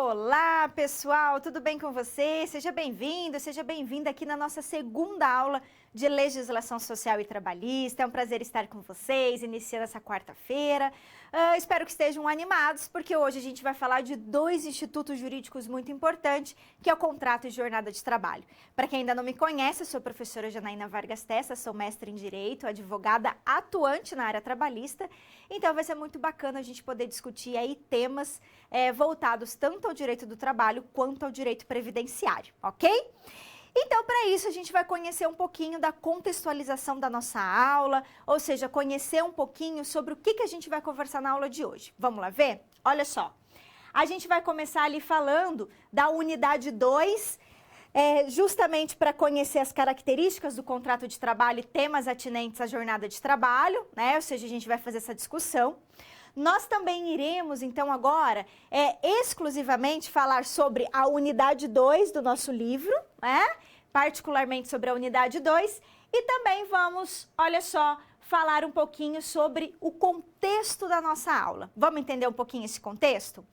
Olá, pessoal, tudo bem com você? Seja bem-vindo, seja bem-vinda aqui na nossa segunda aula de Legislação Social e Trabalhista. É um prazer estar com vocês, iniciando essa quarta-feira. Espero que estejam animados, porque hoje a gente vai falar de dois institutos jurídicos muito importantes, que é o contrato e jornada de trabalho. Para quem ainda não me conhece, eu sou a professora Janaína Vargas Testa, sou mestre em Direito, advogada atuante na área trabalhista, então vai ser muito bacana a gente poder discutir aí temas voltados tanto ao direito do trabalho quanto ao direito previdenciário, ok? Então, para isso, a gente vai conhecer um pouquinho da contextualização da nossa aula, ou seja, conhecer um pouquinho sobre o que a gente vai conversar na aula de hoje. Vamos lá ver? Olha só, a gente vai começar ali falando da unidade 2, justamente para conhecer as características do contrato de trabalho e temas atinentes à jornada de trabalho, né? Ou seja, a gente vai fazer essa discussão. Nós também iremos, então, agora, exclusivamente falar sobre a unidade 2 do nosso livro, né? Particularmente sobre a unidade 2, e também vamos, olha só, falar um pouquinho sobre o contexto da nossa aula. Vamos entender um pouquinho esse contexto?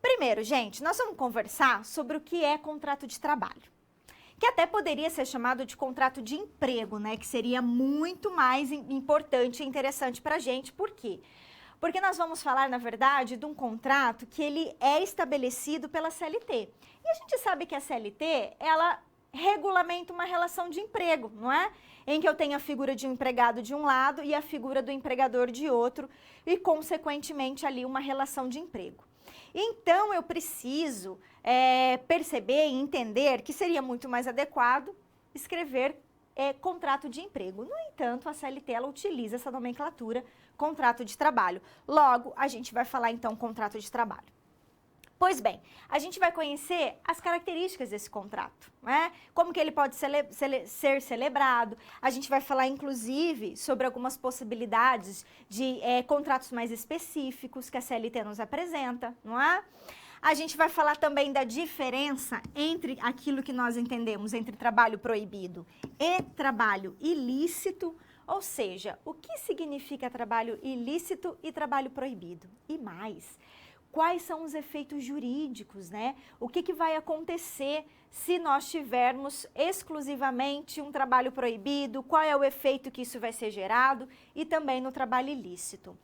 Primeiro, gente, nós vamos conversar sobre o que é contrato de trabalho, que até poderia ser chamado de contrato de emprego, né? Que seria muito mais importante e interessante para a gente. Por quê? Porque nós vamos falar, na verdade, de um contrato que ele é estabelecido pela CLT. E a gente sabe que a CLT, ela regulamenta uma relação de emprego, não é? Em que eu tenho a figura de um empregado de um lado e a figura do empregador de outro e, consequentemente, ali uma relação de emprego. Então, eu preciso perceber e entender que seria muito mais adequado escrever contrato de emprego. No entanto, a CLT, ela utiliza essa nomenclatura, contrato de trabalho. Logo, a gente vai falar, então, contrato de trabalho. Pois bem, a gente vai conhecer as características desse contrato, né? Como que ele pode ser celebrado. A gente vai falar, inclusive, sobre algumas possibilidades de contratos mais específicos que a CLT nos apresenta, não é? A gente vai falar também da diferença entre aquilo que nós entendemos entre trabalho proibido e trabalho ilícito, ou seja, o que significa trabalho ilícito e trabalho proibido. E mais, quais são os efeitos jurídicos, né? O que vai acontecer se nós tivermos exclusivamente um trabalho proibido, qual é o efeito que isso vai ser gerado e também no trabalho ilícito.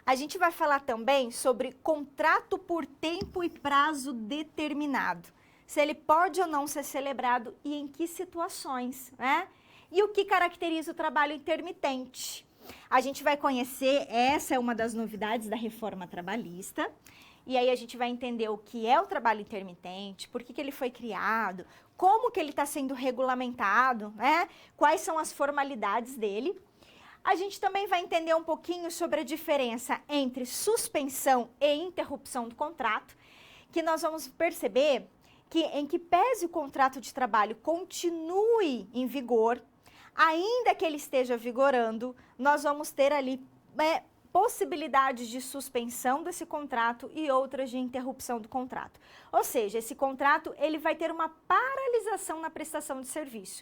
A gente vai falar também sobre contrato por tempo e prazo determinado, se ele pode ou não ser celebrado e em que situações, né? E o que caracteriza o trabalho intermitente. A gente vai conhecer, essa é uma das novidades da reforma trabalhista, e aí a gente vai entender o que é o trabalho intermitente, por que ele foi criado, como que ele está sendo regulamentado, né? Quais são as formalidades dele. A gente também vai entender um pouquinho sobre a diferença entre suspensão e interrupção do contrato, que nós vamos perceber que, em que pese o contrato de trabalho continue em vigor, ainda que ele esteja vigorando, nós vamos ter ali possibilidades de suspensão desse contrato e outras de interrupção do contrato. Ou seja, esse contrato ele vai ter uma paralisação na prestação de serviço.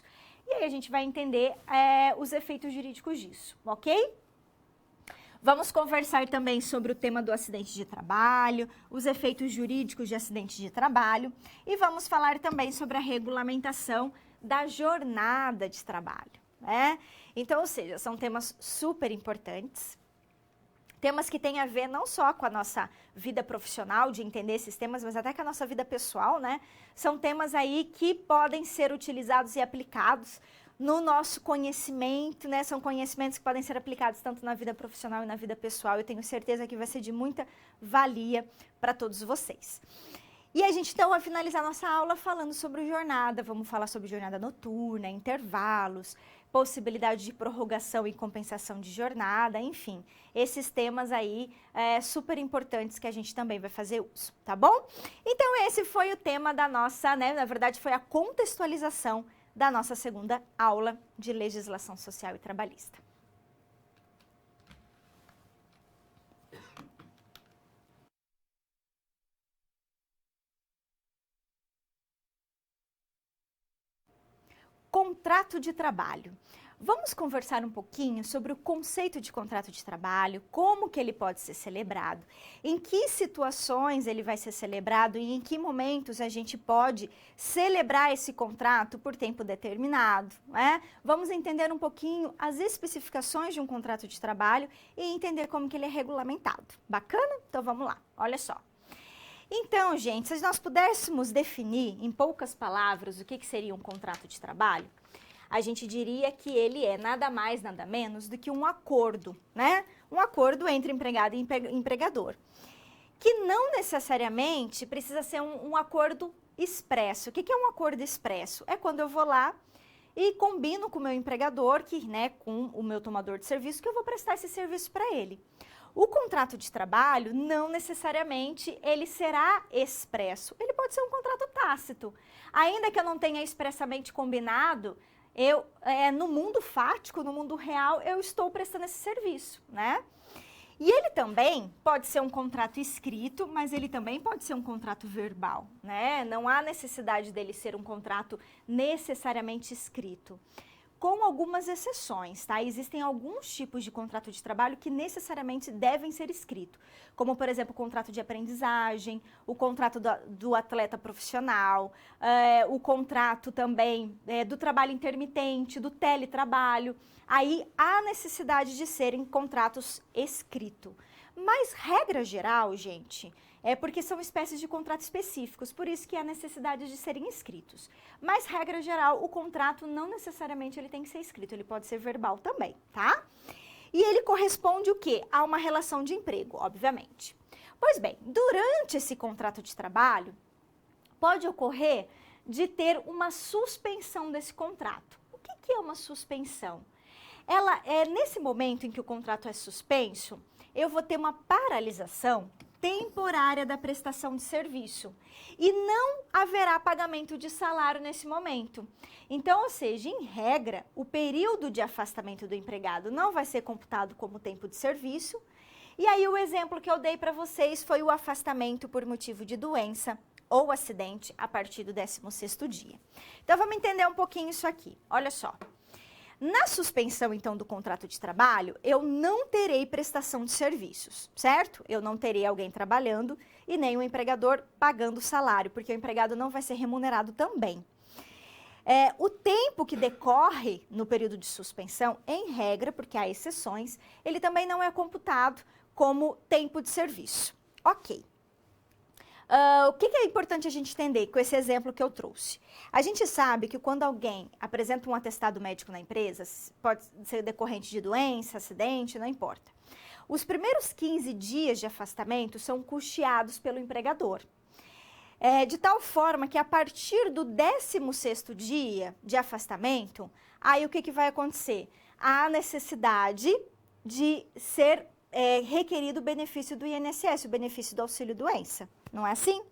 E aí a gente vai entender os efeitos jurídicos disso, ok? Vamos conversar também sobre o tema do acidente de trabalho, os efeitos jurídicos de acidente de trabalho e vamos falar também sobre a regulamentação da jornada de trabalho, né? Então, ou seja, são temas super importantes. Temas que têm a ver não só com a nossa vida profissional, de entender esses temas, mas até com a nossa vida pessoal, né? São temas aí que podem ser utilizados e aplicados no nosso conhecimento, né? São conhecimentos que podem ser aplicados tanto na vida profissional e na vida pessoal. Eu tenho certeza que vai ser de muita valia para todos vocês. E a gente então vai finalizar nossa aula falando sobre jornada. Vamos falar sobre jornada noturna, intervalos, possibilidade de prorrogação e compensação de jornada, enfim, esses temas aí super importantes que a gente também vai fazer uso, tá bom? Então esse foi o tema da nossa, né, na verdade foi a contextualização da nossa segunda aula de legislação social e trabalhista. Contrato de trabalho. Vamos conversar um pouquinho sobre o conceito de contrato de trabalho, como que ele pode ser celebrado, em que situações ele vai ser celebrado e em que momentos a gente pode celebrar esse contrato por tempo determinado, né? Vamos entender um pouquinho as especificações de um contrato de trabalho e entender como que ele é regulamentado. Bacana? Então vamos lá, olha só. Então, gente, se nós pudéssemos definir em poucas palavras o que seria um contrato de trabalho, a gente diria que ele é nada mais, nada menos do que um acordo, né? Um acordo entre empregado e empregador, que não necessariamente precisa ser um acordo expresso. O que é um acordo expresso? É quando eu vou lá e combino com o meu empregador, com o meu tomador de serviço, que eu vou prestar esse serviço para ele. O contrato de trabalho, não necessariamente ele será expresso. Ele pode ser um contrato tácito. Ainda que eu não tenha expressamente combinado, no mundo fático, no mundo real, eu estou prestando esse serviço, né? E ele também pode ser um contrato escrito, mas ele também pode ser um contrato verbal, né? Não há necessidade dele ser um contrato necessariamente escrito, com algumas exceções, tá? Existem alguns tipos de contrato de trabalho que necessariamente devem ser escritos, como, por exemplo, o contrato de aprendizagem, o contrato do atleta profissional, o contrato também do trabalho intermitente, do teletrabalho. Aí há necessidade de serem contratos escritos. Mas, regra geral, gente, é porque são espécies de contratos específicos, por isso que há necessidade de serem escritos. Mas, regra geral, o contrato não necessariamente ele tem que ser escrito, ele pode ser verbal também, tá? E ele corresponde o quê? A uma relação de emprego, obviamente. Pois bem, durante esse contrato de trabalho, pode ocorrer de ter uma suspensão desse contrato. O que é uma suspensão? Ela é nesse momento em que o contrato é suspenso, eu vou ter uma paralisação temporária da prestação de serviço e não haverá pagamento de salário nesse momento. Então, ou seja, em regra, o período de afastamento do empregado não vai ser computado como tempo de serviço. E aí o exemplo que eu dei para vocês foi o afastamento por motivo de doença ou acidente a partir do 16º dia. Então, vamos entender um pouquinho isso aqui. Olha só. Na suspensão, então, do contrato de trabalho, eu não terei prestação de serviços, certo? Eu não terei alguém trabalhando e nem o empregador pagando salário, porque o empregado não vai ser remunerado também. O tempo que decorre no período de suspensão, em regra, porque há exceções, ele também não é computado como tempo de serviço. Ok. O que é importante a gente entender com esse exemplo que eu trouxe? A gente sabe que quando alguém apresenta um atestado médico na empresa, pode ser decorrente de doença, acidente, não importa. Os primeiros 15 dias de afastamento são custeados pelo empregador. De tal forma que a partir do 16º dia de afastamento, aí o que vai acontecer? Há necessidade de ser requerido o benefício do INSS, o benefício do auxílio-doença. Não é assim?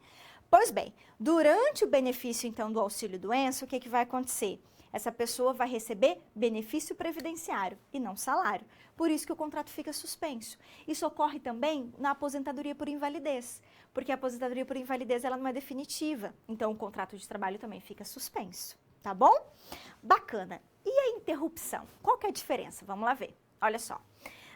Pois bem, durante o benefício, então, do auxílio-doença, o que vai acontecer? Essa pessoa vai receber benefício previdenciário e não salário. Por isso que o contrato fica suspenso. Isso ocorre também na aposentadoria por invalidez, porque a aposentadoria por invalidez ela não é definitiva. Então, o contrato de trabalho também fica suspenso, tá bom? Bacana. E a interrupção? Qual que é a diferença? Vamos lá ver. Olha só.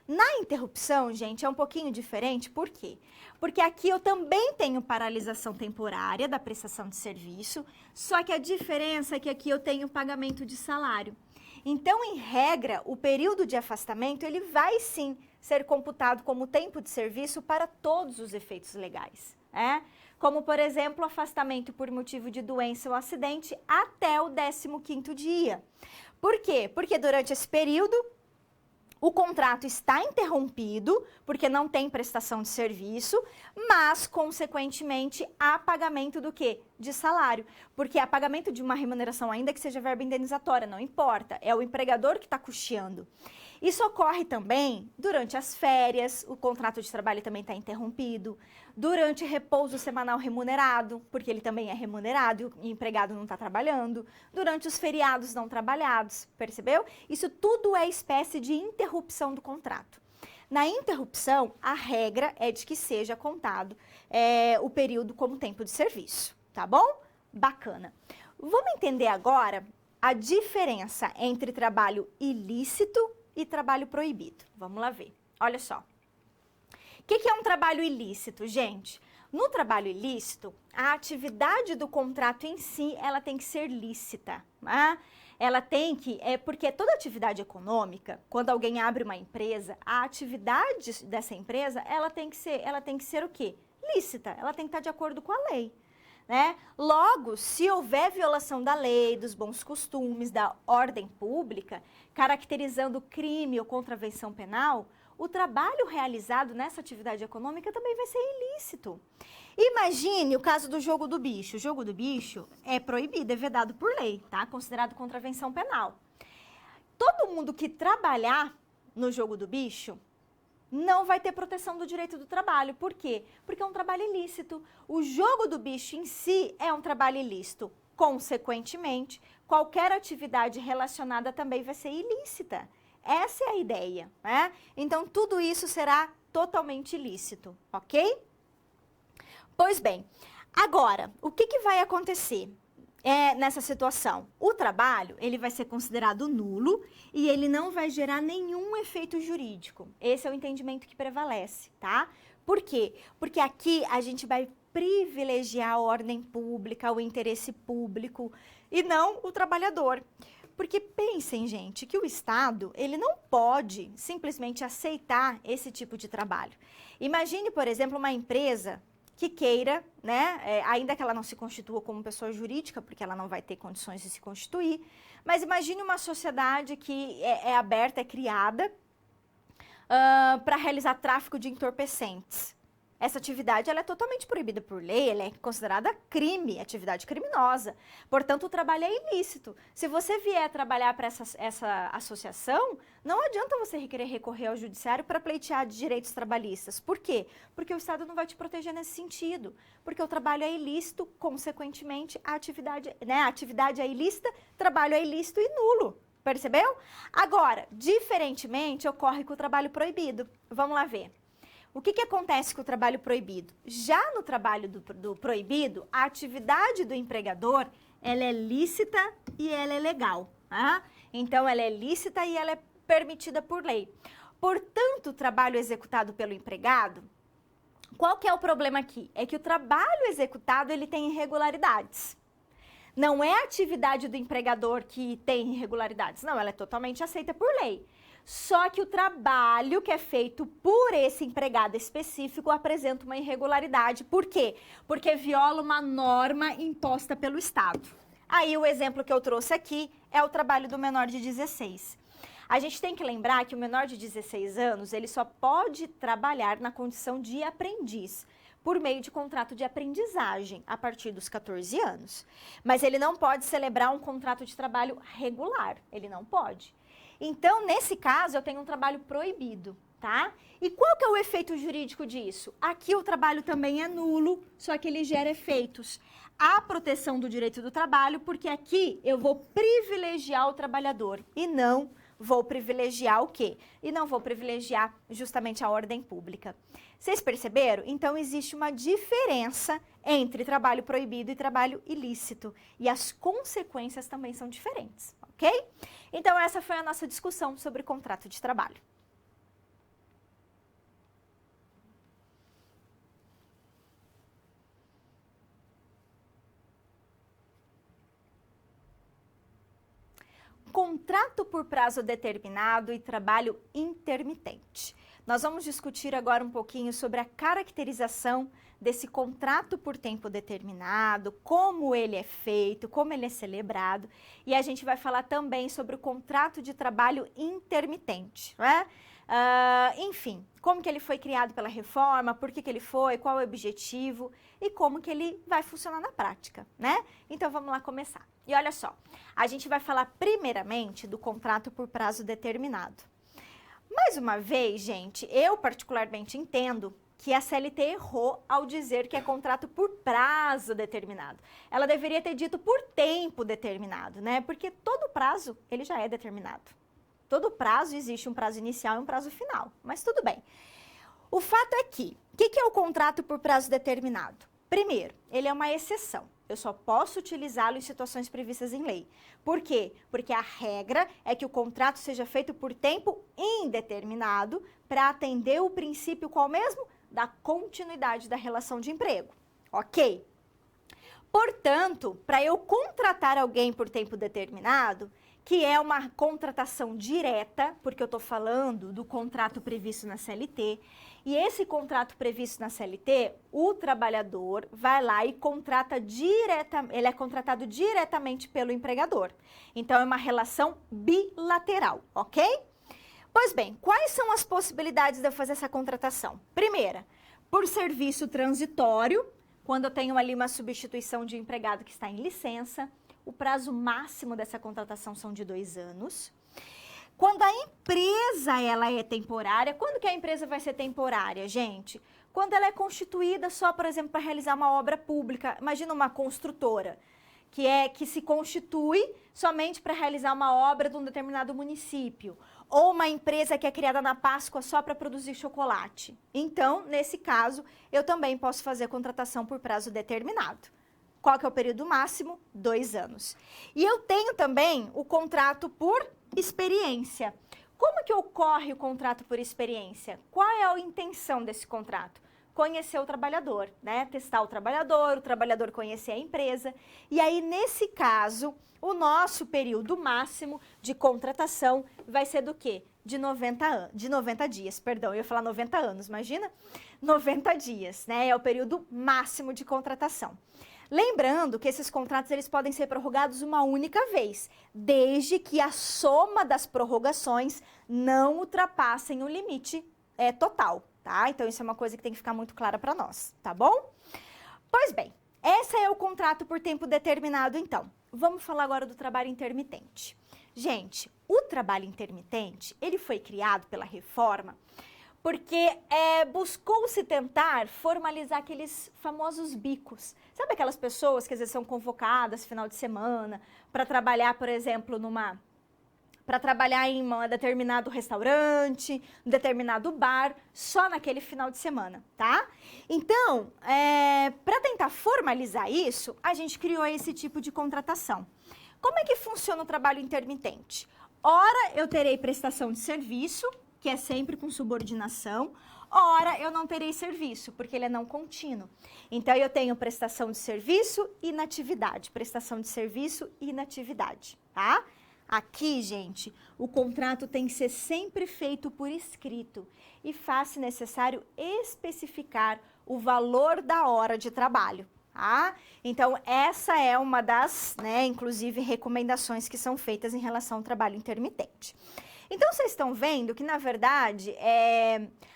Na interrupção, gente, é um pouquinho diferente, por quê? Porque aqui eu também tenho paralisação temporária da prestação de serviço, só que a diferença é que aqui eu tenho pagamento de salário. Então, em regra, o período de afastamento, ele vai sim ser computado como tempo de serviço para todos os efeitos legais, né? Como, por exemplo, o afastamento por motivo de doença ou acidente até o 15º dia. Por quê? Porque durante esse período, o contrato está interrompido, porque não tem prestação de serviço, mas, consequentemente, há pagamento do quê? De salário. Porque há pagamento de uma remuneração, ainda que seja verba indenizatória, não importa. É o empregador que está custeando. Isso ocorre também durante as férias, o contrato de trabalho também está interrompido, durante repouso semanal remunerado, porque ele também é remunerado e o empregado não está trabalhando, durante os feriados não trabalhados, percebeu? Isso tudo é espécie de interrupção do contrato. Na interrupção, a regra é de que seja contado o período como tempo de serviço, tá bom? Bacana. Vamos entender agora a diferença entre trabalho ilícito e trabalho proibido. Vamos lá ver. Olha só. O que é um trabalho ilícito, gente? No trabalho ilícito, a atividade do contrato em si, ela tem que ser lícita, né? Ela tem que, porque toda atividade econômica, quando alguém abre uma empresa, a atividade dessa empresa, ela tem que ser o quê? Lícita, ela tem que estar de acordo com a lei, né? Logo, se houver violação da lei, dos bons costumes, da ordem pública, caracterizando crime ou contravenção penal, o trabalho realizado nessa atividade econômica também vai ser ilícito. Imagine o caso do jogo do bicho. O jogo do bicho é proibido, é vedado por lei, tá? Considerado contravenção penal. Todo mundo que trabalhar no jogo do bicho não vai ter proteção do direito do trabalho. Por quê? Porque é um trabalho ilícito. O jogo do bicho em si é um trabalho ilícito. Consequentemente, qualquer atividade relacionada também vai ser ilícita. Essa é a ideia, né? Então, tudo isso será totalmente ilícito, ok? Pois bem, agora, o que vai acontecer nessa situação? O trabalho, ele vai ser considerado nulo e ele não vai gerar nenhum efeito jurídico. Esse é o entendimento que prevalece, tá? Por quê? Porque aqui a gente vai privilegiar a ordem pública, o interesse público e não o trabalhador. Porque pensem, gente, que o Estado, ele não pode simplesmente aceitar esse tipo de trabalho. Imagine, por exemplo, uma empresa que queira, né, ainda que ela não se constitua como pessoa jurídica, porque ela não vai ter condições de se constituir, mas imagine uma sociedade que é aberta, é criada para realizar tráfico de entorpecentes. Essa atividade ela é totalmente proibida por lei, ela é considerada crime, atividade criminosa. Portanto, o trabalho é ilícito. Se você vier trabalhar para essa associação, não adianta você querer recorrer ao judiciário para pleitear de direitos trabalhistas. Por quê? Porque o Estado não vai te proteger nesse sentido. Porque o trabalho é ilícito, consequentemente, a atividade é ilícita, trabalho é ilícito e nulo. Percebeu? Agora, diferentemente, ocorre com o trabalho proibido. Vamos lá ver. O que acontece com o trabalho proibido? Já no trabalho do proibido, a atividade do empregador, ela é lícita e ela é legal, tá? Então, ela é lícita e ela é permitida por lei. Portanto, o trabalho executado pelo empregado, qual que é o problema aqui? É que o trabalho executado, ele tem irregularidades. Não é a atividade do empregador que tem irregularidades, não, ela é totalmente aceita por lei. Só que o trabalho que é feito por esse empregado específico apresenta uma irregularidade. Por quê? Porque viola uma norma imposta pelo Estado. Aí o exemplo que eu trouxe aqui é o trabalho do menor de 16. A gente tem que lembrar que o menor de 16 anos, ele só pode trabalhar na condição de aprendiz, por meio de contrato de aprendizagem, a partir dos 14 anos. Mas ele não pode celebrar um contrato de trabalho regular, ele não pode. Então, nesse caso, eu tenho um trabalho proibido, tá? E qual que é o efeito jurídico disso? Aqui o trabalho também é nulo, só que ele gera efeitos. A proteção do direito do trabalho, porque aqui eu vou privilegiar o trabalhador e não vou privilegiar o quê? E não vou privilegiar justamente a ordem pública. Vocês perceberam? Então, existe uma diferença entre trabalho proibido e trabalho ilícito. E as consequências também são diferentes, ok? Então, essa foi a nossa discussão sobre contrato de trabalho. Contrato por prazo determinado e trabalho intermitente. Nós vamos discutir agora um pouquinho sobre a caracterização desse contrato por tempo determinado, como ele é feito, como ele é celebrado, e a gente vai falar também sobre o contrato de trabalho intermitente, né? Enfim, como que ele foi criado pela reforma, por que ele foi, qual é o objetivo e como que ele vai funcionar na prática, né? Então vamos lá começar. E olha só, a gente vai falar primeiramente do contrato por prazo determinado. Mais uma vez, gente, eu particularmente entendo que a CLT errou ao dizer que é contrato por prazo determinado. Ela deveria ter dito por tempo determinado, né? Porque todo prazo, ele já é determinado. Todo prazo existe um prazo inicial e um prazo final, mas tudo bem. O fato é que, o que é o contrato por prazo determinado? Primeiro, ele é uma exceção. Eu só posso utilizá-lo em situações previstas em lei. Por quê? Porque a regra é que o contrato seja feito por tempo indeterminado para atender o princípio qual mesmo? Da continuidade da relação de emprego. Ok? Portanto, para eu contratar alguém por tempo determinado, que é uma contratação direta, porque eu estou falando do contrato previsto na CLT, e esse contrato previsto na CLT, o trabalhador vai lá e contrata ele é contratado diretamente pelo empregador. Então, é uma relação bilateral, ok? Pois bem, quais são as possibilidades de eu fazer essa contratação? Primeira, por serviço transitório, quando eu tenho ali uma substituição de empregado que está em licença. O prazo máximo dessa contratação são de 2 anos. Quando a empresa ela é temporária, quando que a empresa vai ser temporária, gente? Quando ela é constituída só, por exemplo, para realizar uma obra pública. Imagina uma construtora que se constitui somente para realizar uma obra de um determinado município. Ou uma empresa que é criada na Páscoa só para produzir chocolate. Então, nesse caso, eu também posso fazer contratação por prazo determinado. Qual que é o período máximo? 2 anos. E eu tenho também o contrato por experiência. Como que ocorre o contrato por experiência? Qual é a intenção desse contrato? Conhecer o trabalhador, né? Testar o trabalhador conhecer a empresa. E aí, nesse caso, o nosso período máximo de contratação vai ser do quê? De 90 dias, perdão, eu ia falar 90 anos, imagina? 90 dias, né? É o período máximo de contratação. Lembrando que esses contratos eles podem ser prorrogados uma única vez, desde que a soma das prorrogações não ultrapassem o limite total, tá? Então, isso é uma coisa que tem que ficar muito clara para nós, tá bom? Pois bem, esse é o contrato por tempo determinado, então. Vamos falar agora do trabalho intermitente. Gente, o trabalho intermitente, ele foi criado pela reforma porque buscou-se tentar formalizar aqueles famosos bicos. Sabe aquelas pessoas que às vezes são convocadas final de semana para trabalhar, por exemplo, para trabalhar em um determinado restaurante, um determinado bar, só naquele final de semana, tá? Então, para tentar formalizar isso, a gente criou esse tipo de contratação. Como é que funciona o trabalho intermitente? Ora, eu terei prestação de serviço, que é sempre com subordinação. Ora, eu não terei serviço, porque ele é não contínuo. Então, eu tenho prestação de serviço e inatividade. Prestação de serviço e inatividade, tá? Aqui, gente, o contrato tem que ser sempre feito por escrito e faz-se necessário especificar o valor da hora de trabalho, tá? Então, essa é uma das, inclusive, recomendações que são feitas em relação ao trabalho intermitente. Então, vocês estão vendo que, na verdade,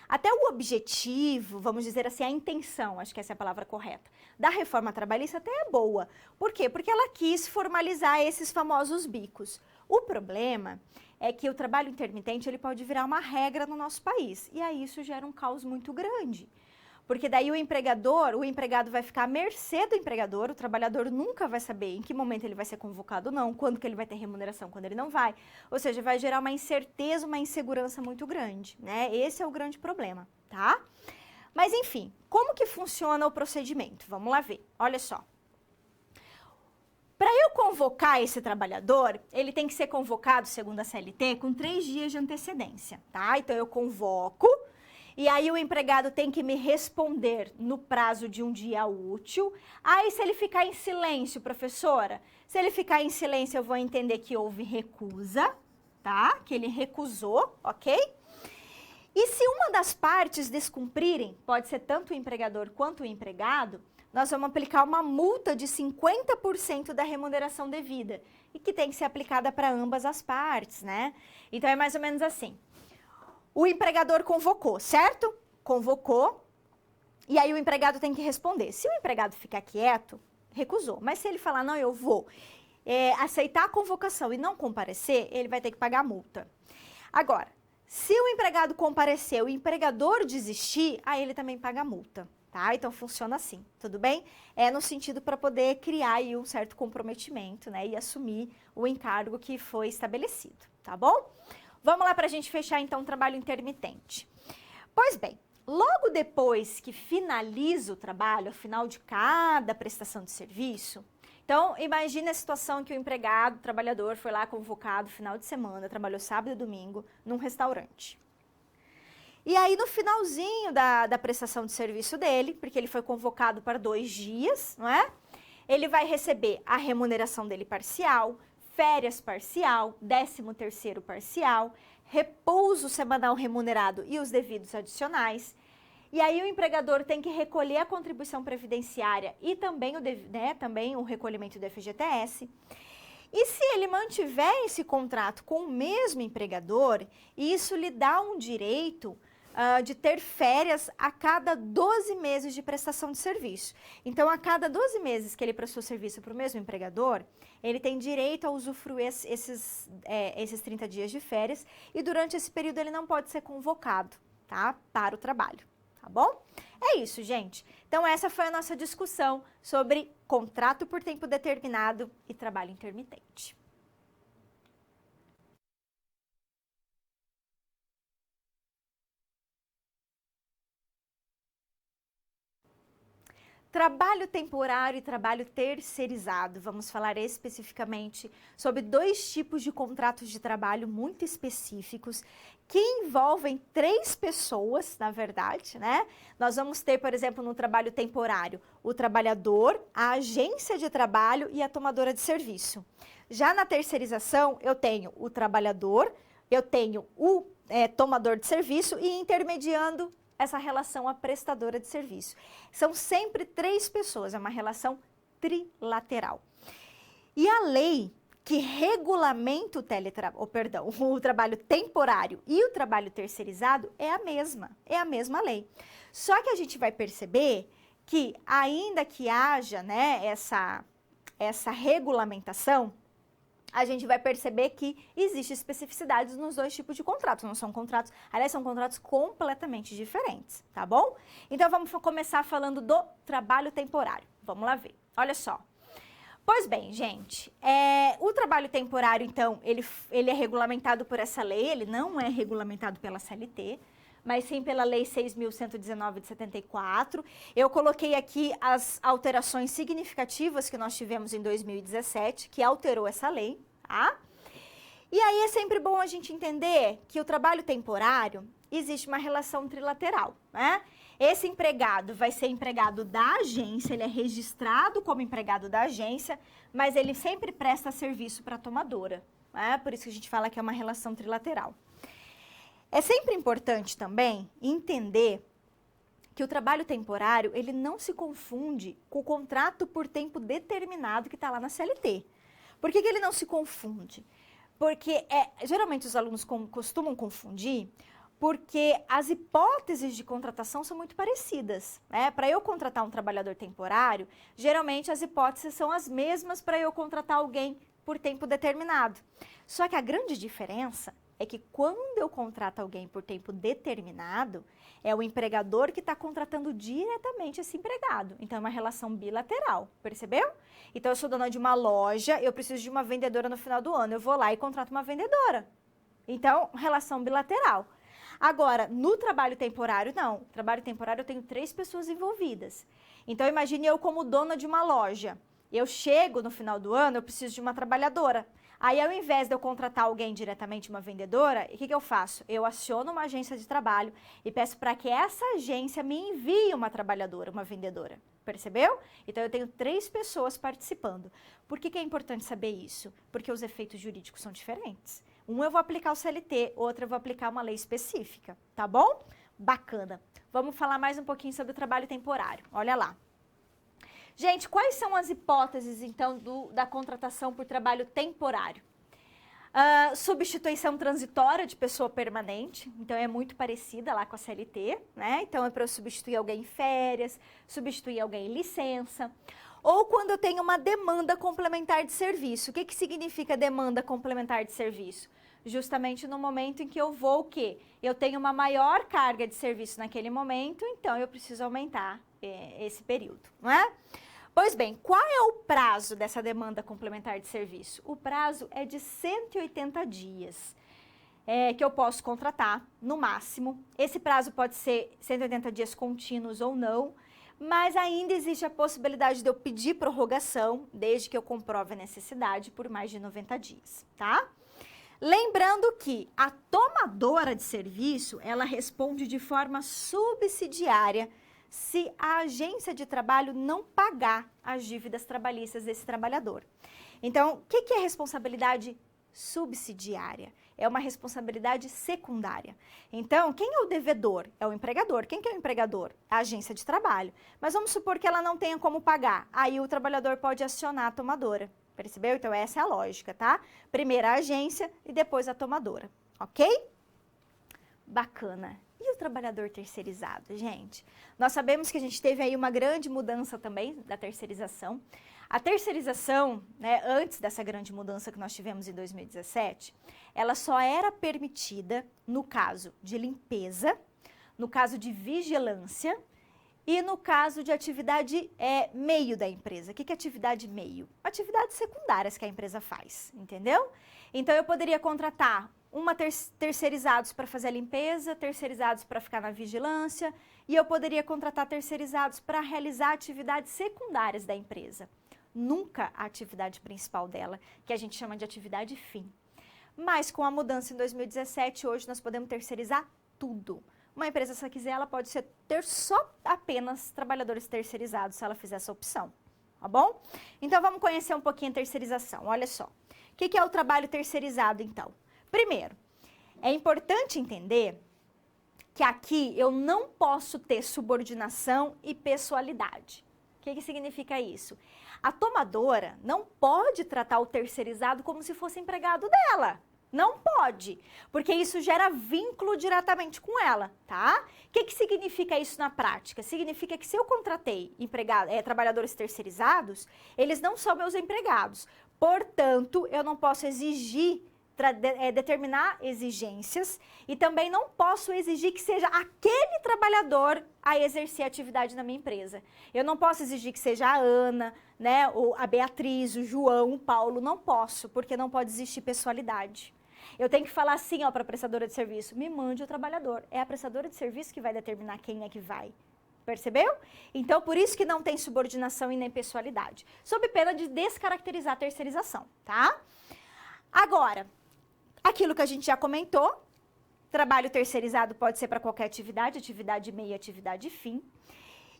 até o objetivo, vamos dizer assim, a intenção, acho que essa é a palavra correta, da reforma trabalhista até é boa. Por quê? Porque ela quis formalizar esses famosos bicos. O problema é que o trabalho intermitente ele pode virar uma regra no nosso país. E aí isso gera um caos muito grande. Porque daí o empregado vai ficar à mercê do empregador, o trabalhador nunca vai saber em que momento ele vai ser convocado ou não, quando que ele vai ter remuneração, quando ele não vai. Ou seja, vai gerar uma incerteza, uma insegurança muito grande, né? Esse é o grande problema, tá? Mas enfim, como que funciona o procedimento? Vamos lá ver, olha só. Para eu convocar esse trabalhador, ele tem que ser convocado, segundo a CLT, com 3 dias de antecedência, tá? Então eu convoco. E aí o empregado tem que me responder no prazo de um dia útil. Aí se ele ficar em silêncio, professora, se ele ficar em silêncio eu vou entender que houve recusa, tá? Que ele recusou, ok? E se uma das partes descumprirem, pode ser tanto o empregador quanto o empregado, nós vamos aplicar uma multa de 50% da remuneração devida e que tem que ser aplicada para ambas as partes, né? Então é mais ou menos assim. O empregador convocou, certo? Convocou, e aí o empregado tem que responder. Se o empregado ficar quieto, recusou. Mas se ele falar, não, eu vou aceitar a convocação e não comparecer, ele vai ter que pagar a multa. Agora, se o empregado comparecer, o empregador desistir, aí ele também paga a multa, tá? Então funciona assim, tudo bem? É no sentido para poder criar aí um certo comprometimento, né? E assumir o encargo que foi estabelecido, tá bom? Vamos lá para a gente fechar, então, o trabalho intermitente. Pois bem, logo depois que finaliza o trabalho, ao final de cada prestação de serviço, então imagine a situação que o empregado, o trabalhador, foi lá convocado final de semana, trabalhou sábado e domingo num restaurante. E aí no finalzinho da prestação de serviço dele, porque ele foi convocado para 2 dias, não é? Ele vai receber a remuneração dele parcial, férias parcial, 13º parcial, repouso semanal remunerado e os devidos adicionais. E aí o empregador tem que recolher a contribuição previdenciária e também também o recolhimento do FGTS. E se ele mantiver esse contrato com o mesmo empregador, isso lhe dá um direito de ter férias a cada 12 meses de prestação de serviço. Então, a cada 12 meses que ele prestou serviço para o mesmo empregador, ele tem direito a usufruir esses 30 dias de férias e durante esse período ele não pode ser convocado, tá? Para o trabalho, tá bom? É isso, gente. Então, essa foi a nossa discussão sobre contrato por tempo determinado e trabalho intermitente. Trabalho temporário e trabalho terceirizado. Vamos falar especificamente sobre 2 tipos de contratos de trabalho muito específicos que envolvem 3 pessoas, na verdade, né? Nós vamos ter, por exemplo, no trabalho temporário, o trabalhador, a agência de trabalho e a tomadora de serviço. Já na terceirização, eu tenho o trabalhador, eu tenho o tomador de serviço e intermediando essa relação a prestadora de serviço. São sempre 3 pessoas, é uma relação trilateral. E a lei que regulamenta o trabalho temporário e o trabalho terceirizado é a mesma lei. Só que a gente vai perceber que ainda que haja, né, essa regulamentação, a gente vai perceber que existem especificidades nos 2 tipos de contratos. Não são contratos, aliás, são contratos completamente diferentes, tá bom? Então, vamos começar falando do trabalho temporário. Vamos lá ver. Olha só. Pois bem, gente, o trabalho temporário, então, ele é regulamentado por essa lei, ele não é regulamentado pela CLT, mas sim pela Lei 6.119 de 74. Eu coloquei aqui as alterações significativas que nós tivemos em 2017, que alterou essa lei, tá? E aí é sempre bom a gente entender que o trabalho temporário existe uma relação trilateral, né? Esse empregado vai ser empregado da agência, ele é registrado como empregado da agência, mas ele sempre presta serviço para a tomadora, né? Por isso que a gente fala que é uma relação trilateral. É sempre importante também entender que o trabalho temporário, ele não se confunde com o contrato por tempo determinado que está lá na CLT. Por que ele não se confunde? Porque geralmente os alunos costumam confundir porque as hipóteses de contratação são muito parecidas, né? Para eu contratar um trabalhador temporário, geralmente as hipóteses são as mesmas para eu contratar alguém por tempo determinado. Só que a grande diferença é que quando eu contrato alguém por tempo determinado, é o empregador que está contratando diretamente esse empregado. Então, é uma relação bilateral, percebeu? Então, eu sou dona de uma loja, eu preciso de uma vendedora no final do ano, eu vou lá e contrato uma vendedora. Então, relação bilateral. Agora, no trabalho temporário, não. No trabalho temporário, eu tenho 3 pessoas envolvidas. Então, imagine eu como dona de uma loja. Eu chego no final do ano, eu preciso de uma trabalhadora. Aí, ao invés de eu contratar alguém diretamente, uma vendedora, o que eu faço? Eu aciono uma agência de trabalho e peço para que essa agência me envie uma trabalhadora, uma vendedora. Percebeu? Então, eu tenho 3 pessoas participando. Por que é importante saber isso? Porque os efeitos jurídicos são diferentes. Um eu vou aplicar o CLT, outro eu vou aplicar uma lei específica, tá bom? Bacana. Vamos falar mais um pouquinho sobre o trabalho temporário. Olha lá. Gente, quais são as hipóteses, então, da contratação por trabalho temporário? Substituição transitória de pessoa permanente, então é muito parecida lá com a CLT, né? Então é para eu substituir alguém em férias, substituir alguém em licença. Ou quando eu tenho uma demanda complementar de serviço. O que significa demanda complementar de serviço? Justamente no momento em que eu vou o quê? Eu tenho uma maior carga de serviço naquele momento, então eu preciso aumentar esse período, não é? Pois bem, qual é o prazo dessa demanda complementar de serviço? O prazo é de 180 dias. que eu posso contratar, no máximo. Esse prazo pode ser 180 dias contínuos ou não, mas ainda existe a possibilidade de eu pedir prorrogação, desde que eu comprove a necessidade, por mais de 90 dias, tá? Lembrando que a tomadora de serviço, ela responde de forma subsidiária se a agência de trabalho não pagar as dívidas trabalhistas desse trabalhador. Então, o que é responsabilidade subsidiária? É uma responsabilidade secundária. Então, quem é o devedor? É o empregador. Quem que é o empregador? A agência de trabalho. Mas vamos supor que ela não tenha como pagar. Aí o trabalhador pode acionar a tomadora. Percebeu? Então, essa é a lógica, tá? Primeiro a agência e depois a tomadora. Ok? Bacana. E o trabalhador terceirizado, gente? Nós sabemos que a gente teve aí uma grande mudança também da terceirização. A terceirização, né, antes dessa grande mudança que nós tivemos em 2017, ela só era permitida no caso de limpeza, no caso de vigilância e no caso de atividade meio da empresa. O que é atividade meio? Atividades secundárias que a empresa faz, entendeu? Então, eu poderia contratar terceirizados para fazer a limpeza, terceirizados para ficar na vigilância, e eu poderia contratar terceirizados para realizar atividades secundárias da empresa. Nunca a atividade principal dela, que a gente chama de atividade fim. Mas com a mudança em 2017, hoje nós podemos terceirizar tudo. Uma empresa, se ela quiser, ela pode ter só apenas trabalhadores terceirizados, se ela fizer essa opção, tá bom? Então, vamos conhecer um pouquinho a terceirização, olha só. O que é o trabalho terceirizado, então? Primeiro, é importante entender que aqui eu não posso ter subordinação e pessoalidade. O que significa isso? A tomadora não pode tratar o terceirizado como se fosse empregado dela. Não pode, porque isso gera vínculo diretamente com ela, tá? O que significa isso na prática? Significa que se eu contratei trabalhadores terceirizados, eles não são meus empregados. Portanto, eu não posso exigir determinar exigências e também não posso exigir que seja aquele trabalhador a exercer atividade na minha empresa. Eu não posso exigir que seja a Ana, né, ou a Beatriz, o João, o Paulo, não posso, porque não pode existir pessoalidade. Eu tenho que falar assim, ó, para a prestadora de serviço, me mande o trabalhador. É a prestadora de serviço que vai determinar quem é que vai. Percebeu? Então, por isso que não tem subordinação e nem pessoalidade. Sob pena de descaracterizar a terceirização, tá? Agora, aquilo que a gente já comentou, trabalho terceirizado pode ser para qualquer atividade, atividade meio, atividade fim.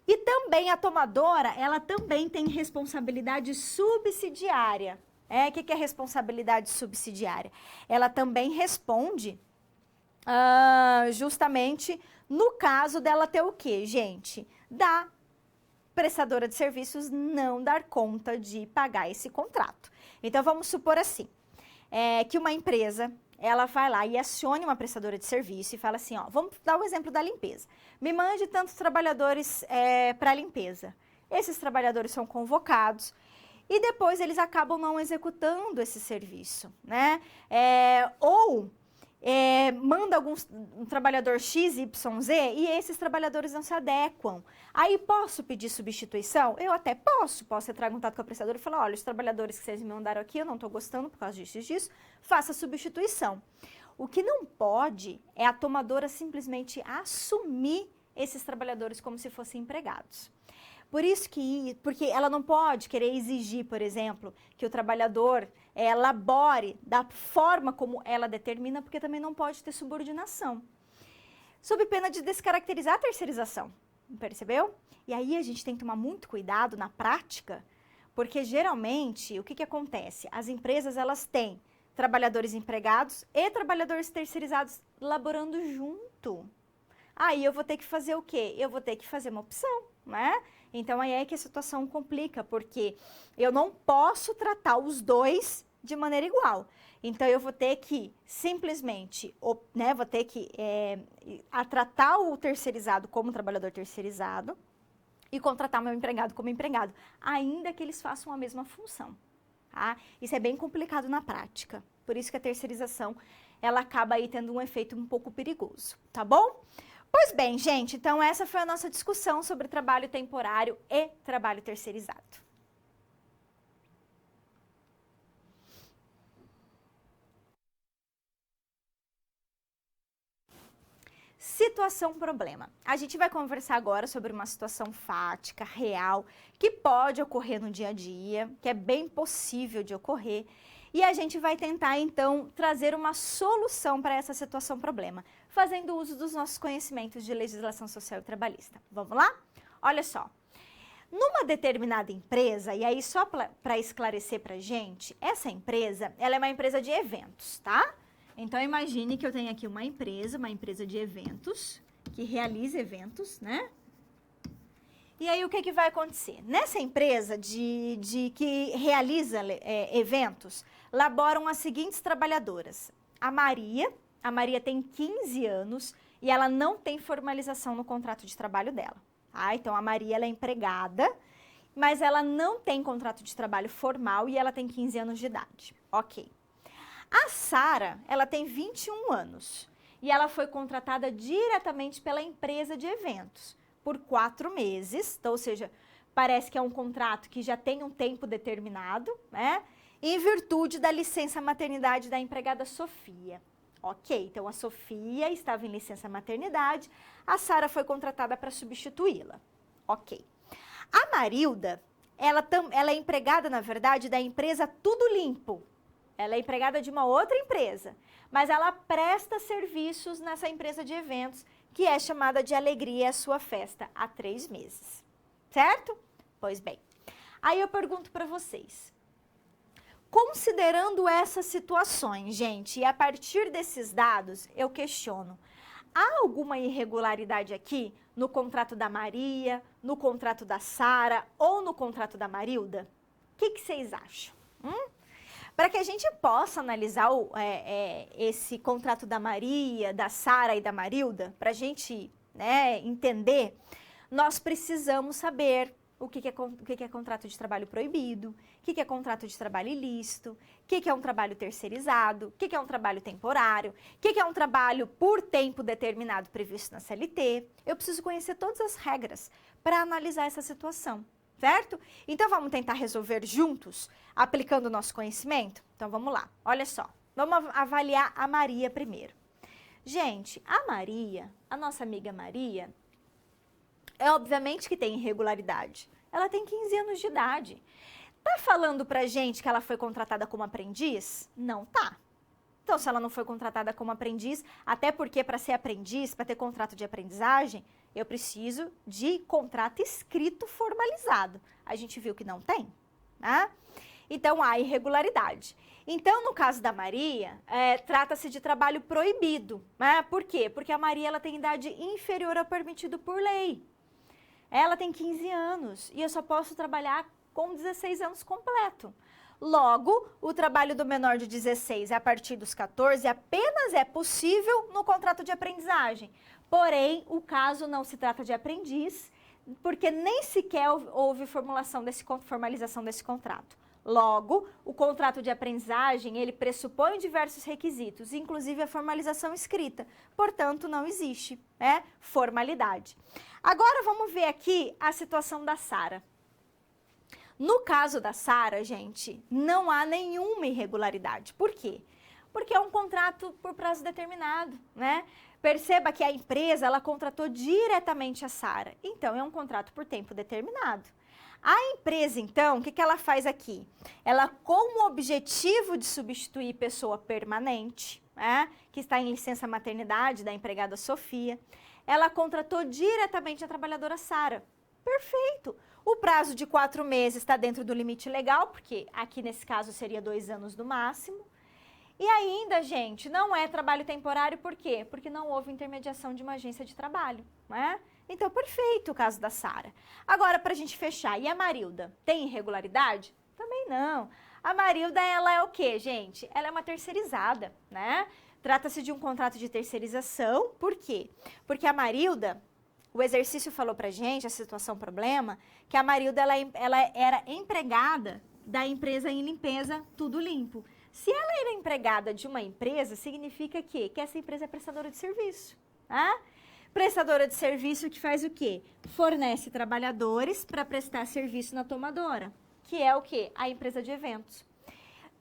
E também a tomadora, ela também tem responsabilidade subsidiária. O que é responsabilidade subsidiária? Ela também responde justamente no caso dela ter o quê, gente? Da prestadora de serviços não dar conta de pagar esse contrato. Então, vamos supor assim, que uma empresa, ela vai lá e acione uma prestadora de serviço e fala assim, ó, vamos dar o exemplo da limpeza. Me mande tantos trabalhadores para a limpeza. Esses trabalhadores são convocados e depois eles acabam não executando esse serviço, né? Manda um trabalhador X, Y, Z e esses trabalhadores não se adequam. Aí posso pedir substituição? Eu até posso entrar em contato com a prestadora e falar, olha, os trabalhadores que vocês me mandaram aqui, eu não estou gostando por causa disso, faça substituição. O que não pode é a tomadora simplesmente assumir esses trabalhadores como se fossem empregados. Porque ela não pode querer exigir, por exemplo, que o trabalhador labore da forma como ela determina, porque também não pode ter subordinação. Sob pena de descaracterizar a terceirização, percebeu? E aí a gente tem que tomar muito cuidado na prática, porque geralmente, o que acontece? As empresas, elas têm trabalhadores empregados e trabalhadores terceirizados laborando junto. Aí eu vou ter que fazer o quê? Eu vou ter que fazer uma opção, né? Então, aí é que a situação complica, porque eu não posso tratar os dois de maneira igual. Então, eu vou ter que simplesmente, vou ter que tratar o terceirizado como trabalhador terceirizado e contratar meu empregado como empregado, ainda que eles façam a mesma função, tá? Isso é bem complicado na prática. Por isso que a terceirização, ela acaba aí tendo um efeito um pouco perigoso, tá bom? Pois bem, gente, então essa foi a nossa discussão sobre trabalho temporário e trabalho terceirizado. Situação problema. A gente vai conversar agora sobre uma situação fática, real, que pode ocorrer no dia a dia, que é bem possível de ocorrer. E a gente vai tentar, então, trazer uma solução para essa situação problema, fazendo uso dos nossos conhecimentos de legislação social e trabalhista. Vamos lá? Olha só. Numa determinada empresa, e aí só para esclarecer para a gente, essa empresa, ela é uma empresa de eventos, tá? Então, imagine que eu tenho aqui uma empresa de eventos, que realiza eventos, né? E aí, o que vai acontecer? Nessa empresa que realiza eventos, laboram as seguintes trabalhadoras. A Maria tem 15 anos e ela não tem formalização no contrato de trabalho dela. Tá? Então, a Maria ela é empregada, mas ela não tem contrato de trabalho formal e ela tem 15 anos de idade. Ok. A Sara, ela tem 21 anos e ela foi contratada diretamente pela empresa de eventos por 4 meses, então, ou seja, parece que é um contrato que já tem um tempo determinado, né? Em virtude da licença maternidade da empregada Sofia. Ok, então a Sofia estava em licença maternidade, a Sara foi contratada para substituí-la. Ok. A Marilda, ela é empregada, na verdade, da empresa Tudo Limpo. Ela é empregada de uma outra empresa, mas ela presta serviços nessa empresa de eventos, que é chamada de Alegria é a Sua Festa, há 3 meses. Certo? Pois bem. Aí eu pergunto para vocês. Considerando essas situações, gente, e a partir desses dados, eu questiono. Há alguma irregularidade aqui no contrato da Maria, no contrato da Sara ou no contrato da Marilda? O que vocês acham? Para que a gente possa analisar esse contrato da Maria, da Sara e da Marilda, para a gente entender, nós precisamos saber o que é contrato de trabalho proibido, o que é contrato de trabalho ilícito, o que é um trabalho terceirizado, o que é um trabalho temporário, o que é um trabalho por tempo determinado previsto na CLT. Eu preciso conhecer todas as regras para analisar essa situação. Certo? Então, vamos tentar resolver juntos, aplicando o nosso conhecimento? Então, vamos lá. Olha só. Vamos avaliar a Maria primeiro. Gente, a Maria, a nossa amiga Maria, obviamente que tem irregularidade. Ela tem 15 anos de idade. Tá falando pra gente que ela foi contratada como aprendiz? Não tá. Então, se ela não foi contratada como aprendiz, até porque para ser aprendiz, para ter contrato de aprendizagem, eu preciso de contrato escrito formalizado. A gente viu que não tem, né? Então, há irregularidade. Então, no caso da Maria, trata-se de trabalho proibido, né? Por quê? Porque a Maria ela tem idade inferior ao permitido por lei. Ela tem 15 anos e eu só posso trabalhar com 16 anos completo. Logo, o trabalho do menor de 16 a partir dos 14 apenas é possível no contrato de aprendizagem. Porém, o caso não se trata de aprendiz, porque nem sequer houve formalização desse contrato. Logo, o contrato de aprendizagem, ele pressupõe diversos requisitos, inclusive a formalização escrita. Portanto, não existe, formalidade. Agora, vamos ver aqui a situação da Sara. No caso da Sara, gente, não há nenhuma irregularidade. Por quê? Porque é um contrato por prazo determinado, né? Perceba que a empresa, ela contratou diretamente a Sara. Então, é um contrato por tempo determinado. A empresa, então, o que ela faz aqui? Ela, com o objetivo de substituir pessoa permanente, que está em licença maternidade da empregada Sofia, ela contratou diretamente a trabalhadora Sara. Perfeito! O prazo de 4 meses está dentro do limite legal, porque aqui nesse caso seria 2 anos no máximo. E ainda, gente, não é trabalho temporário, por quê? Porque não houve intermediação de uma agência de trabalho, né? Então, perfeito o caso da Sara. Agora, para a gente fechar, e a Marilda? Tem irregularidade? Também não. A Marilda, ela é o quê, gente? Ela é uma terceirizada, né? Trata-se de um contrato de terceirização, por quê? Porque a Marilda, o exercício falou pra gente, a situação problema, que a Marilda, ela era empregada da empresa em limpeza Tudo Limpo. Se ela era empregada de uma empresa, significa que essa empresa é prestadora de serviço, tá? Prestadora de serviço que faz o quê? Fornece trabalhadores para prestar serviço na tomadora, que é o quê? A empresa de eventos.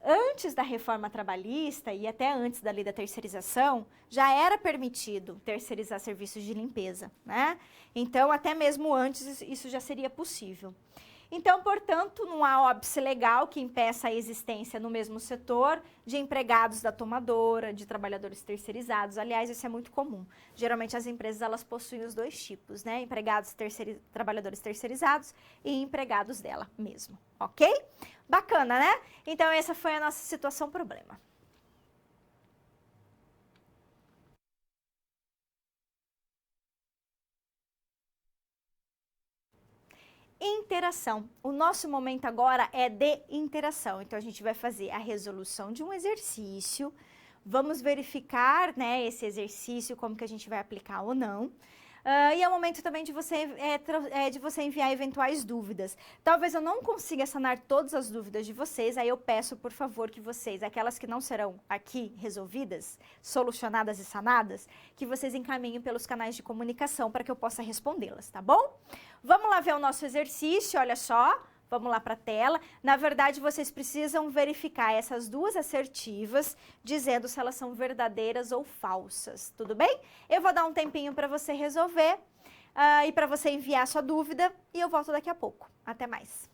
Antes da reforma trabalhista e até antes da lei da terceirização, já era permitido terceirizar serviços de limpeza, né? Então, até mesmo antes, isso já seria possível. Então, portanto, não há óbice legal que impeça a existência no mesmo setor de empregados da tomadora, de trabalhadores terceirizados. Aliás, isso é muito comum. Geralmente as empresas elas possuem os dois tipos, né? Trabalhadores terceirizados e empregados dela mesmo, ok? Bacana, né? Então essa foi a nossa situação problema. Interação. O nosso momento agora é de interação. Então, a gente vai fazer a resolução de um exercício. Vamos verificar, né, esse exercício, como que a gente vai aplicar ou não. E é o momento também de você enviar eventuais dúvidas. Talvez eu não consiga sanar todas as dúvidas de vocês, aí eu peço, por favor, que vocês, aquelas que não serão aqui resolvidas, solucionadas e sanadas, que vocês encaminhem pelos canais de comunicação para que eu possa respondê-las, tá bom? Vamos lá ver o nosso exercício, olha só. Vamos lá para a tela. Na verdade, vocês precisam verificar essas duas assertivas, dizendo se elas são verdadeiras ou falsas, tudo bem? Eu vou dar um tempinho para você resolver e para você enviar sua dúvida e eu volto daqui a pouco. Até mais.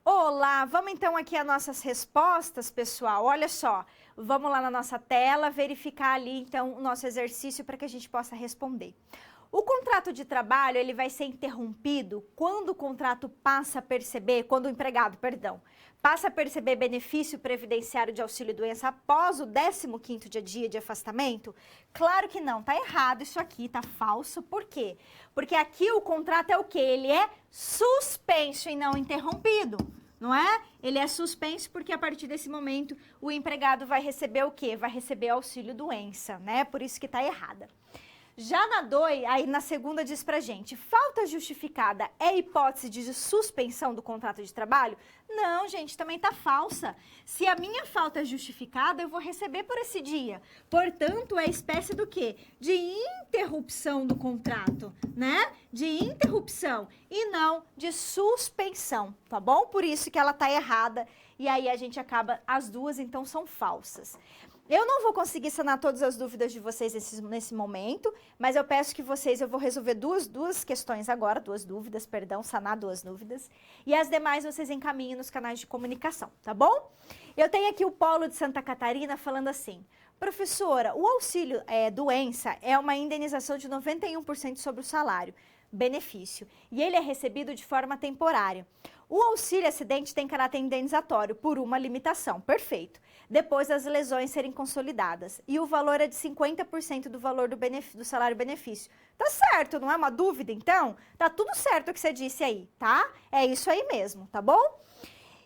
Olá, vamos então aqui às nossas respostas, pessoal. Olha só, vamos lá na nossa tela, verificar ali então o nosso exercício para que a gente possa responder. O contrato de trabalho, ele vai ser interrompido quando o contrato passa a perceber, quando o empregado, perdão, passa a perceber benefício previdenciário de auxílio-doença após o 15º dia de afastamento? Claro que não, tá errado isso aqui, tá falso. Por quê? Porque aqui o contrato é o quê? Ele é suspenso e não interrompido, não é? Ele é suspenso porque a partir desse momento o empregado vai receber o quê? Vai receber auxílio-doença, né? Por isso que tá errada. Já na DOI, aí na segunda diz pra gente, falta justificada é hipótese de suspensão do contrato de trabalho? Não, gente, também tá falsa. Se a minha falta é justificada, eu vou receber por esse dia. Portanto, é espécie do quê? De interrupção do contrato, né? De interrupção e não de suspensão, tá bom? Por isso que ela tá errada e aí a gente acaba, as duas então são falsas. Eu não vou conseguir sanar todas as dúvidas de vocês nesse momento, mas eu peço que vocês, eu vou resolver duas questões agora, sanar duas dúvidas, e as demais vocês encaminhem nos canais de comunicação, tá bom? Eu tenho aqui o Polo de Santa Catarina falando assim, professora, o auxílio doença é uma indenização de 91% sobre o salário, benefício, e ele é recebido de forma temporária. O auxílio acidente tem caráter indenizatório por uma limitação, perfeito, depois das lesões serem consolidadas. E o valor é de 50% do valor do salário-benefício. Tá certo, não é uma dúvida, então? Tá tudo certo o que você disse aí, tá? É isso aí mesmo, tá bom?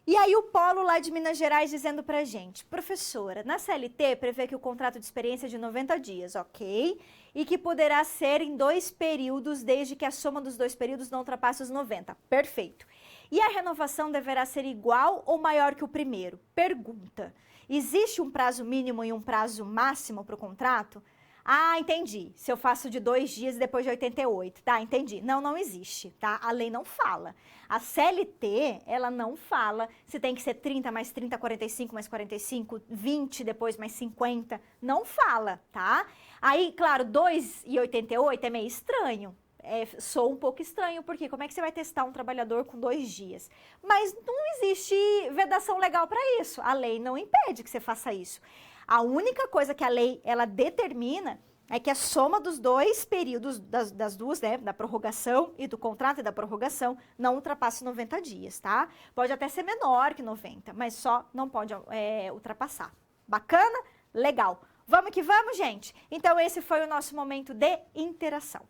E aí o Polo lá de Minas Gerais dizendo pra gente, professora, na CLT prevê que o contrato de experiência é de 90 dias, ok? E que poderá ser em 2 períodos, desde que a soma dos 2 períodos não ultrapasse os 90. Perfeito. E a renovação deverá ser igual ou maior que o primeiro? Pergunta. Existe um prazo mínimo e um prazo máximo para o contrato? Ah, entendi. Se eu faço de 2 dias e depois de 88, tá? Entendi. Não, não existe, tá? A lei não fala. A CLT, ela não fala se tem que ser 30 mais 30, 45 mais 45, 20 depois mais 50. Não fala, tá? Aí, claro, 2 e 88 é meio estranho. Sou um pouco estranho, porque como é que você vai testar um trabalhador com 2 dias? Mas não existe vedação legal para isso. A lei não impede que você faça isso. A única coisa que a lei ela determina é que a soma dos 2 períodos, das duas, né, da prorrogação e do contrato e da prorrogação, não ultrapasse 90 dias, tá? Pode até ser menor que 90, mas só não pode ultrapassar. Bacana? Legal. Vamos que vamos, gente? Então, esse foi o nosso momento de interação.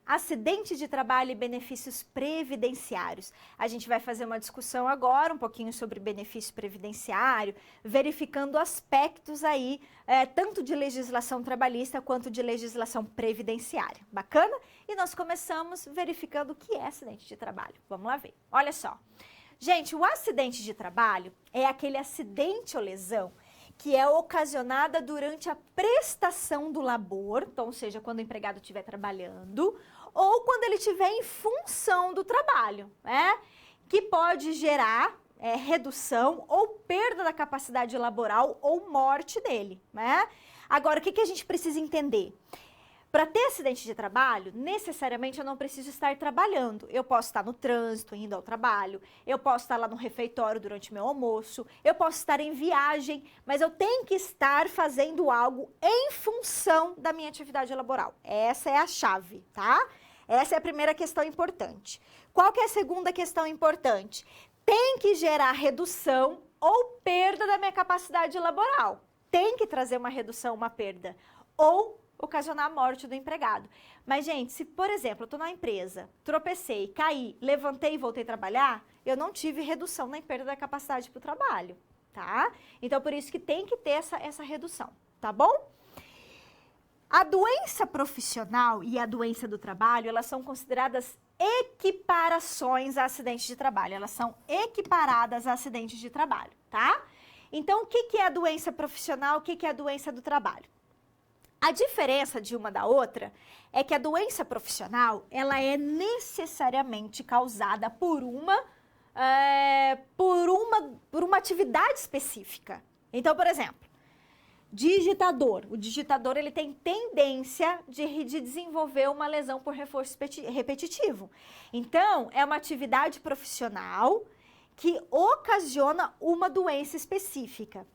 Acidente de trabalho e benefícios previdenciários. A gente vai fazer uma discussão agora, um pouquinho sobre benefício previdenciário, verificando aspectos aí, tanto de legislação trabalhista quanto de legislação previdenciária. Bacana? E nós começamos verificando o que é acidente de trabalho. Vamos lá ver. Olha só. Gente, o acidente de trabalho é aquele acidente ou lesão que é ocasionada durante a prestação do labor, então, ou seja, quando o empregado estiver trabalhando, ou quando ele estiver em função do trabalho, né? Que pode gerar redução ou perda da capacidade laboral ou morte dele, né? Agora, o que a gente precisa entender? Para ter acidente de trabalho, necessariamente eu não preciso estar trabalhando. Eu posso estar no trânsito, indo ao trabalho, eu posso estar lá no refeitório durante o meu almoço, eu posso estar em viagem, mas eu tenho que estar fazendo algo em função da minha atividade laboral. Essa é a chave, tá? Essa é a primeira questão importante. Qual que é a segunda questão importante? Tem que gerar redução ou perda da minha capacidade laboral. Tem que trazer uma redução, uma perda. Ou ocasionar a morte do empregado. Mas, gente, se, por exemplo, eu estou na empresa, tropecei, caí, levantei e voltei a trabalhar, eu não tive redução nem perda da capacidade para o trabalho, tá? Então, por isso que tem que ter essa redução, tá bom? A doença profissional e a doença do trabalho, elas são consideradas equiparações a acidentes de trabalho. Elas são equiparadas a acidentes de trabalho, tá? Então, o que é a doença profissional, o que é a doença do trabalho? A diferença de uma da outra é que a doença profissional, ela é necessariamente causada por uma atividade específica, Então, por exemplo, digitador. O digitador, ele tem tendência de desenvolver uma lesão por reforço repetitivo. Então, é uma atividade profissional que ocasiona uma doença específica.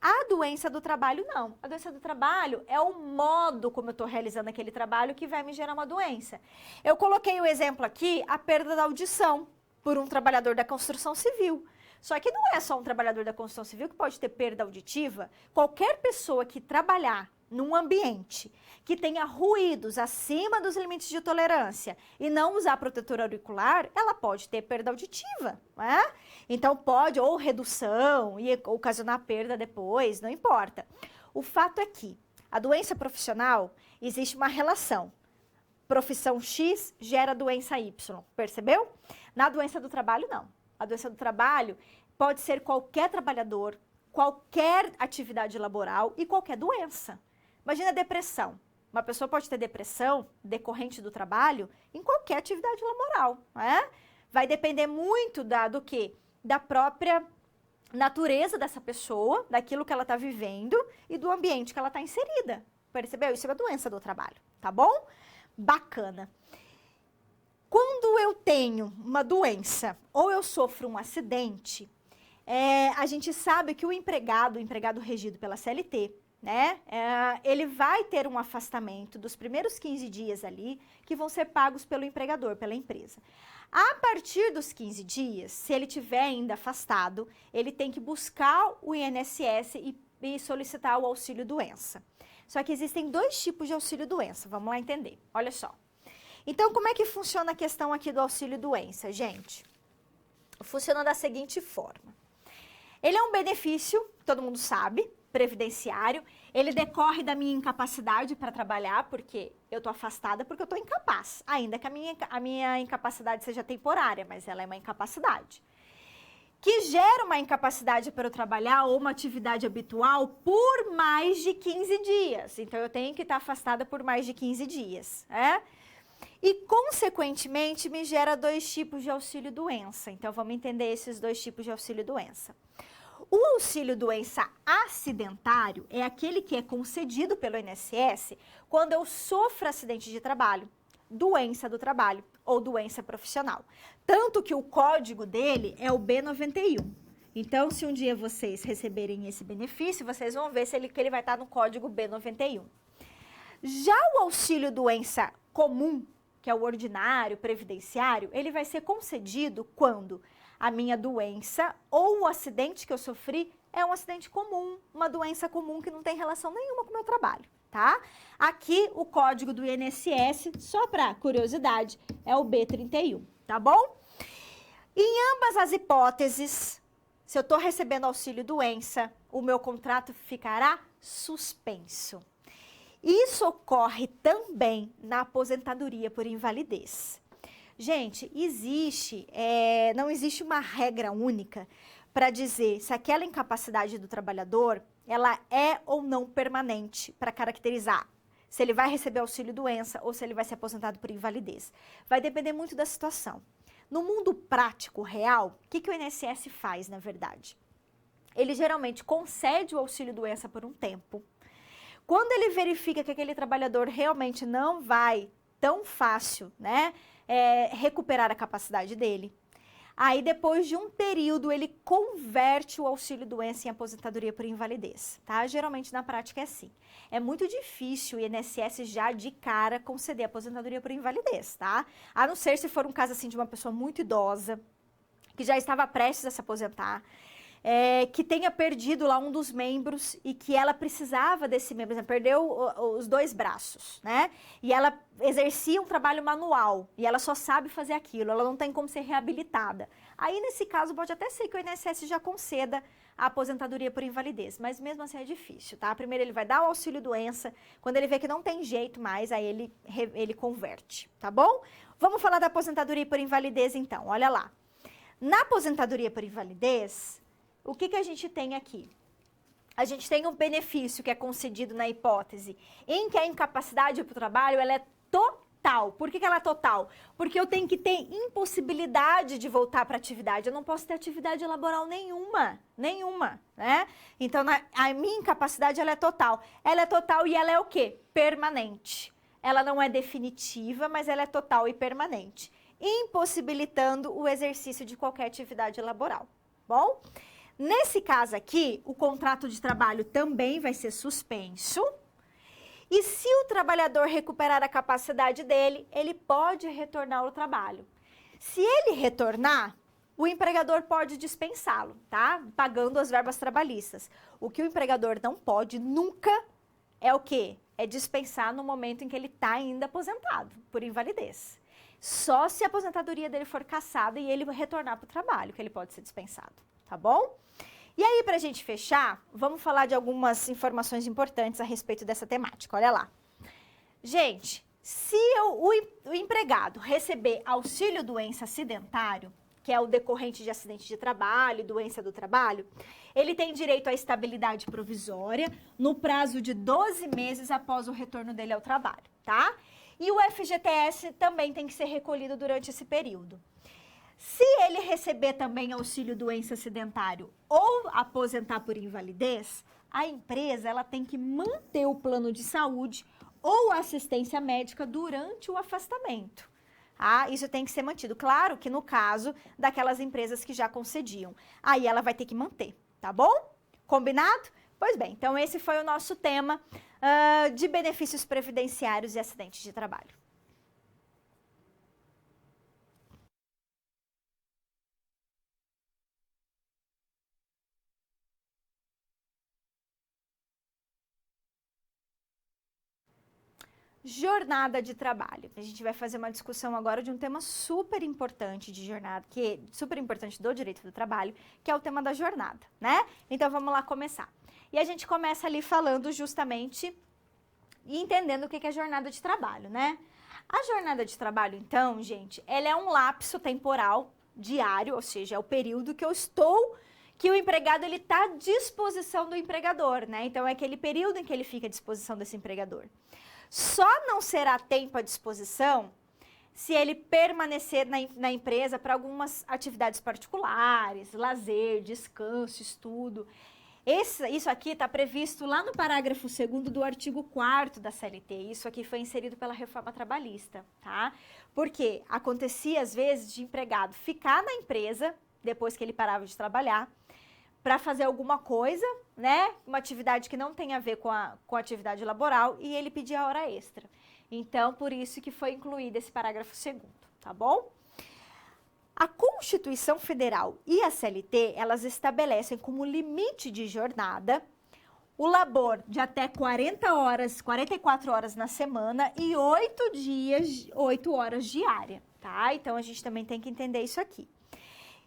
A doença do trabalho, não. A doença do trabalho é o modo como eu estou realizando aquele trabalho que vai me gerar uma doença. Eu coloquei o exemplo aqui, a perda da audição por um trabalhador da construção civil. Só que não é só um trabalhador da construção civil que pode ter perda auditiva. Qualquer pessoa que trabalhar num ambiente que tenha ruídos acima dos limites de tolerância e não usar protetor auricular, ela pode ter perda auditiva, não é? Então pode, ou redução, e ocasionar perda depois, não importa. O fato é que a doença profissional, existe uma relação. Profissão X gera doença Y, percebeu? Na doença do trabalho, não. A doença do trabalho pode ser qualquer trabalhador, qualquer atividade laboral e qualquer doença. Imagina a depressão. Uma pessoa pode ter depressão decorrente do trabalho em qualquer atividade laboral, né? Vai depender muito do quê? Da própria natureza dessa pessoa, daquilo que ela está vivendo e do ambiente que ela está inserida. Percebeu? Isso é uma doença do trabalho, tá bom? Bacana. Quando eu tenho uma doença ou eu sofro um acidente, a gente sabe que o empregado regido pela CLT, né, ele vai ter um afastamento dos primeiros 15 dias ali, que vão ser pagos pelo empregador, pela empresa. A partir dos 15 dias, se ele tiver ainda afastado, ele tem que buscar o INSS e solicitar o auxílio-doença. Só que existem dois tipos de auxílio-doença, vamos lá entender, olha só. Então, como é que funciona a questão aqui do auxílio-doença, gente? Funciona da seguinte forma. Ele é um benefício, todo mundo sabe, previdenciário. Ele decorre da minha incapacidade para trabalhar, porque eu estou afastada, porque eu estou incapaz. Ainda que a minha incapacidade seja temporária, mas ela é uma incapacidade. Que gera uma incapacidade para eu trabalhar ou uma atividade habitual por mais de 15 dias. Então, eu tenho que estar afastada por mais de 15 dias, E, consequentemente, me gera dois tipos de auxílio-doença. Então, vamos entender esses dois tipos de auxílio-doença. O auxílio-doença acidentário é aquele que é concedido pelo INSS quando eu sofro acidente de trabalho, doença do trabalho ou doença profissional. Tanto que o código dele é o B91. Então, se um dia vocês receberem esse benefício, vocês vão ver que ele vai estar no código B91. Já o auxílio-doença comum, que é o ordinário, previdenciário, ele vai ser concedido quando a minha doença ou o acidente que eu sofri é um acidente comum, uma doença comum que não tem relação nenhuma com o meu trabalho, tá? Aqui o código do INSS, só para curiosidade, é o B31, tá bom? Em ambas as hipóteses, se eu estou recebendo auxílio-doença, o meu contrato ficará suspenso. Isso ocorre também na aposentadoria por invalidez. Gente, não existe uma regra única para dizer se aquela incapacidade do trabalhador, ela é ou não permanente para caracterizar se ele vai receber auxílio-doença ou se ele vai ser aposentado por invalidez. Vai depender muito da situação. No mundo prático, real, o que o INSS faz, na verdade? Ele geralmente concede o auxílio-doença por um tempo. Quando ele verifica que aquele trabalhador realmente não vai tão fácil, recuperar a capacidade dele, aí depois de um período ele converte o auxílio-doença em aposentadoria por invalidez, tá? Geralmente na prática é assim. É muito difícil o INSS já de cara conceder aposentadoria por invalidez, tá? A não ser se for um caso assim de uma pessoa muito idosa, que já estava prestes a se aposentar, que tenha perdido lá um dos membros e que ela precisava desse membro, perdeu os dois braços, E ela exercia um trabalho manual e ela só sabe fazer aquilo, ela não tem como ser reabilitada. Aí, nesse caso, pode até ser que o INSS já conceda a aposentadoria por invalidez, mas mesmo assim é difícil, tá? Primeiro ele vai dar o auxílio-doença, quando ele vê que não tem jeito mais, aí ele converte, tá bom? Vamos falar da aposentadoria por invalidez, então, olha lá. Na aposentadoria por invalidez, o que a gente tem aqui? A gente tem um benefício que é concedido na hipótese em que a incapacidade para o trabalho ela é total. Por que ela é total? Porque eu tenho que ter impossibilidade de voltar para a atividade. Eu não posso ter atividade laboral nenhuma, né? Então, a minha incapacidade, ela é total. Ela é total e ela é o quê? Permanente. Ela não é definitiva, mas ela é total e permanente, impossibilitando o exercício de qualquer atividade laboral. Bom, nesse caso aqui, o contrato de trabalho também vai ser suspenso. E se o trabalhador recuperar a capacidade dele, ele pode retornar ao trabalho. Se ele retornar, o empregador pode dispensá-lo, tá? Pagando as verbas trabalhistas. O que o empregador não pode nunca é o quê? É dispensar no momento em que ele está ainda aposentado, por invalidez. Só se a aposentadoria dele for cassada e ele retornar para o trabalho, que ele pode ser dispensado, tá bom? E aí, para a gente fechar, vamos falar de algumas informações importantes a respeito dessa temática. Olha lá. Gente, se o empregado receber auxílio doença acidentário, que é o decorrente de acidente de trabalho e doença do trabalho, ele tem direito à estabilidade provisória no prazo de 12 meses após o retorno dele ao trabalho, tá? E o FGTS também tem que ser recolhido durante esse período. Se ele receber também auxílio doença acidentário ou aposentar por invalidez, a empresa ela tem que manter o plano de saúde ou assistência médica durante o afastamento. Ah, isso tem que ser mantido. Claro que no caso daquelas empresas que já concediam, aí ela vai ter que manter, tá bom? Combinado? Pois bem, então esse foi o nosso tema de benefícios previdenciários e acidentes de trabalho. Jornada de trabalho. A gente vai fazer uma discussão agora de um tema super importante de jornada, que é super importante do direito do trabalho, que é o tema da jornada, né? Então vamos lá começar. E a gente começa ali falando justamente e entendendo o que é jornada de trabalho, né? A jornada de trabalho, então, gente, ela é um lapso temporal diário, ou seja, é o período que o empregado ele está à disposição do empregador, né? Então é aquele período em que ele fica à disposição desse empregador. Só não será tempo à disposição se ele permanecer na empresa para algumas atividades particulares, lazer, descanso, estudo. Isso aqui está previsto lá no parágrafo 2º do artigo 4º da CLT. Isso aqui foi inserido pela reforma trabalhista, tá? Porque acontecia, às vezes, de empregado ficar na empresa, depois que ele parava de trabalhar, para fazer alguma coisa, né? Uma atividade que não tem a ver com a atividade laboral e ele pedia hora extra. Então, por isso que foi incluído esse parágrafo 2º, tá bom? A Constituição Federal e a CLT, elas estabelecem como limite de jornada o labor de até 40 horas, 44 horas na semana e 8 horas diária, tá? Então, a gente também tem que entender isso aqui.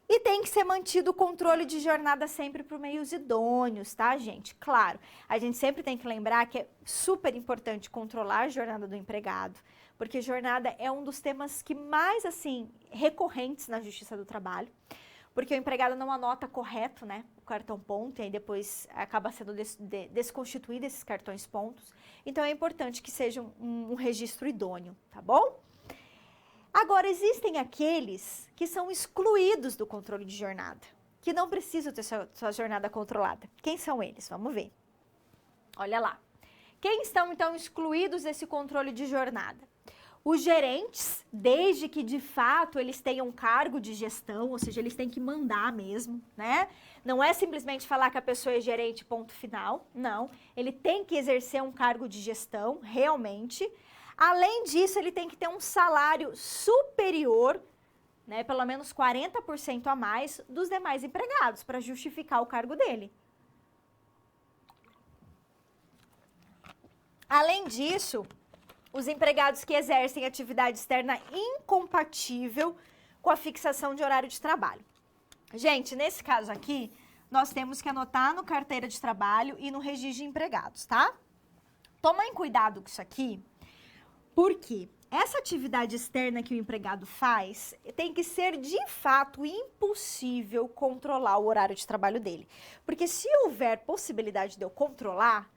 E tem que ser mantido o controle de jornada sempre por meios idôneos, tá, gente? Claro, a gente sempre tem que lembrar que é super importante controlar a jornada do empregado, porque jornada é um dos temas que mais, assim, recorrentes na Justiça do Trabalho, porque o empregado não anota correto, né, o cartão ponto, e aí depois acaba sendo desconstituído esses cartões pontos. Então, é importante que seja um registro idôneo, tá bom? Agora, existem aqueles que são excluídos do controle de jornada, que não precisam ter sua jornada controlada. Quem são eles? Vamos ver. Olha lá. Quem estão, então, excluídos desse controle de jornada? Os gerentes, desde que, de fato, eles tenham cargo de gestão, ou seja, eles têm que mandar mesmo, né? Não é simplesmente falar que a pessoa é gerente, ponto final. Não. Ele tem que exercer um cargo de gestão, realmente. Além disso, ele tem que ter um salário superior, né, pelo menos 40% a mais dos demais empregados, para justificar o cargo dele. Além disso, os empregados que exercem atividade externa incompatível com a fixação de horário de trabalho. Gente, nesse caso aqui, nós temos que anotar no carteira de trabalho e no registro de empregados, tá? Tomem cuidado com isso aqui, porque essa atividade externa que o empregado faz tem que ser, de fato, impossível controlar o horário de trabalho dele. Porque se houver possibilidade de eu controlar,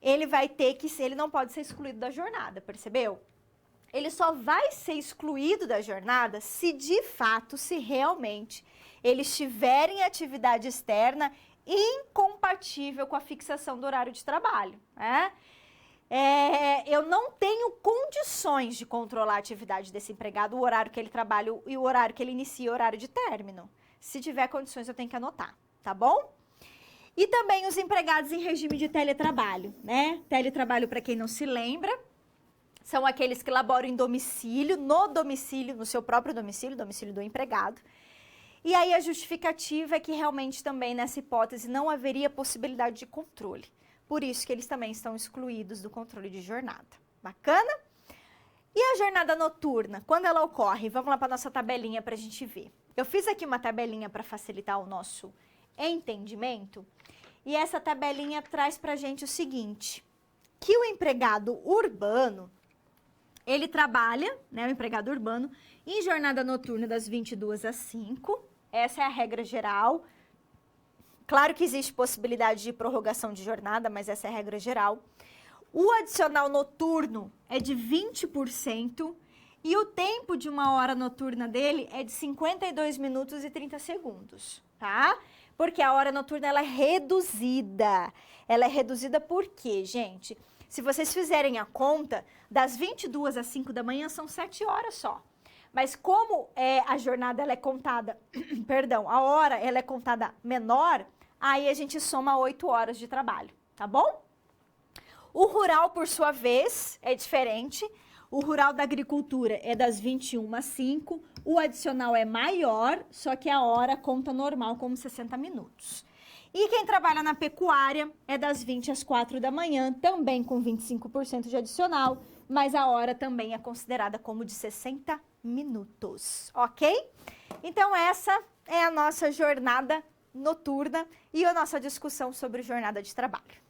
ele vai ter que ser, ele não pode ser excluído da jornada, percebeu? ele só vai ser excluído da jornada se de fato, se realmente ele estiver em atividade externa incompatível com a fixação do horário de trabalho, né? Eu não tenho condições de controlar a atividade desse empregado, o horário que ele trabalha e o horário que ele inicia, o horário de término. Se tiver condições, eu tenho que anotar, tá bom? E também os empregados em regime de teletrabalho, né? Teletrabalho, para quem não se lembra, são aqueles que laboram em domicílio, no seu próprio domicílio, domicílio do empregado. E aí a justificativa é que realmente também nessa hipótese não haveria possibilidade de controle. Por isso que eles também estão excluídos do controle de jornada. Bacana? E a jornada noturna, quando ela ocorre? Vamos lá para a nossa tabelinha para a gente ver. Eu fiz aqui uma tabelinha para facilitar o nosso entendimento. E essa tabelinha traz para a gente o seguinte, que o empregado urbano, ele trabalha, né, o empregado urbano, em jornada noturna das 22 às 5. Essa é a regra geral. Claro que existe possibilidade de prorrogação de jornada, mas essa é a regra geral. O adicional noturno é de 20% e o tempo de uma hora noturna dele é de 52 minutos e 30 segundos, tá? Porque a hora noturna ela é reduzida. Ela é reduzida por quê, gente? Se vocês fizerem a conta, das 22 às 5 da manhã são 7 horas só. Mas como a jornada ela é contada, perdão, a hora ela é contada menor, aí a gente soma 8 horas de trabalho, tá bom? O rural, por sua vez, é diferente. O rural da agricultura é das 21 às 5, o adicional é maior, só que a hora conta normal como 60 minutos. E quem trabalha na pecuária é das 20 às 4 da manhã, também com 25% de adicional, mas a hora também é considerada como de 60 minutos, ok? Então essa é a nossa jornada noturna e a nossa discussão sobre jornada de trabalho.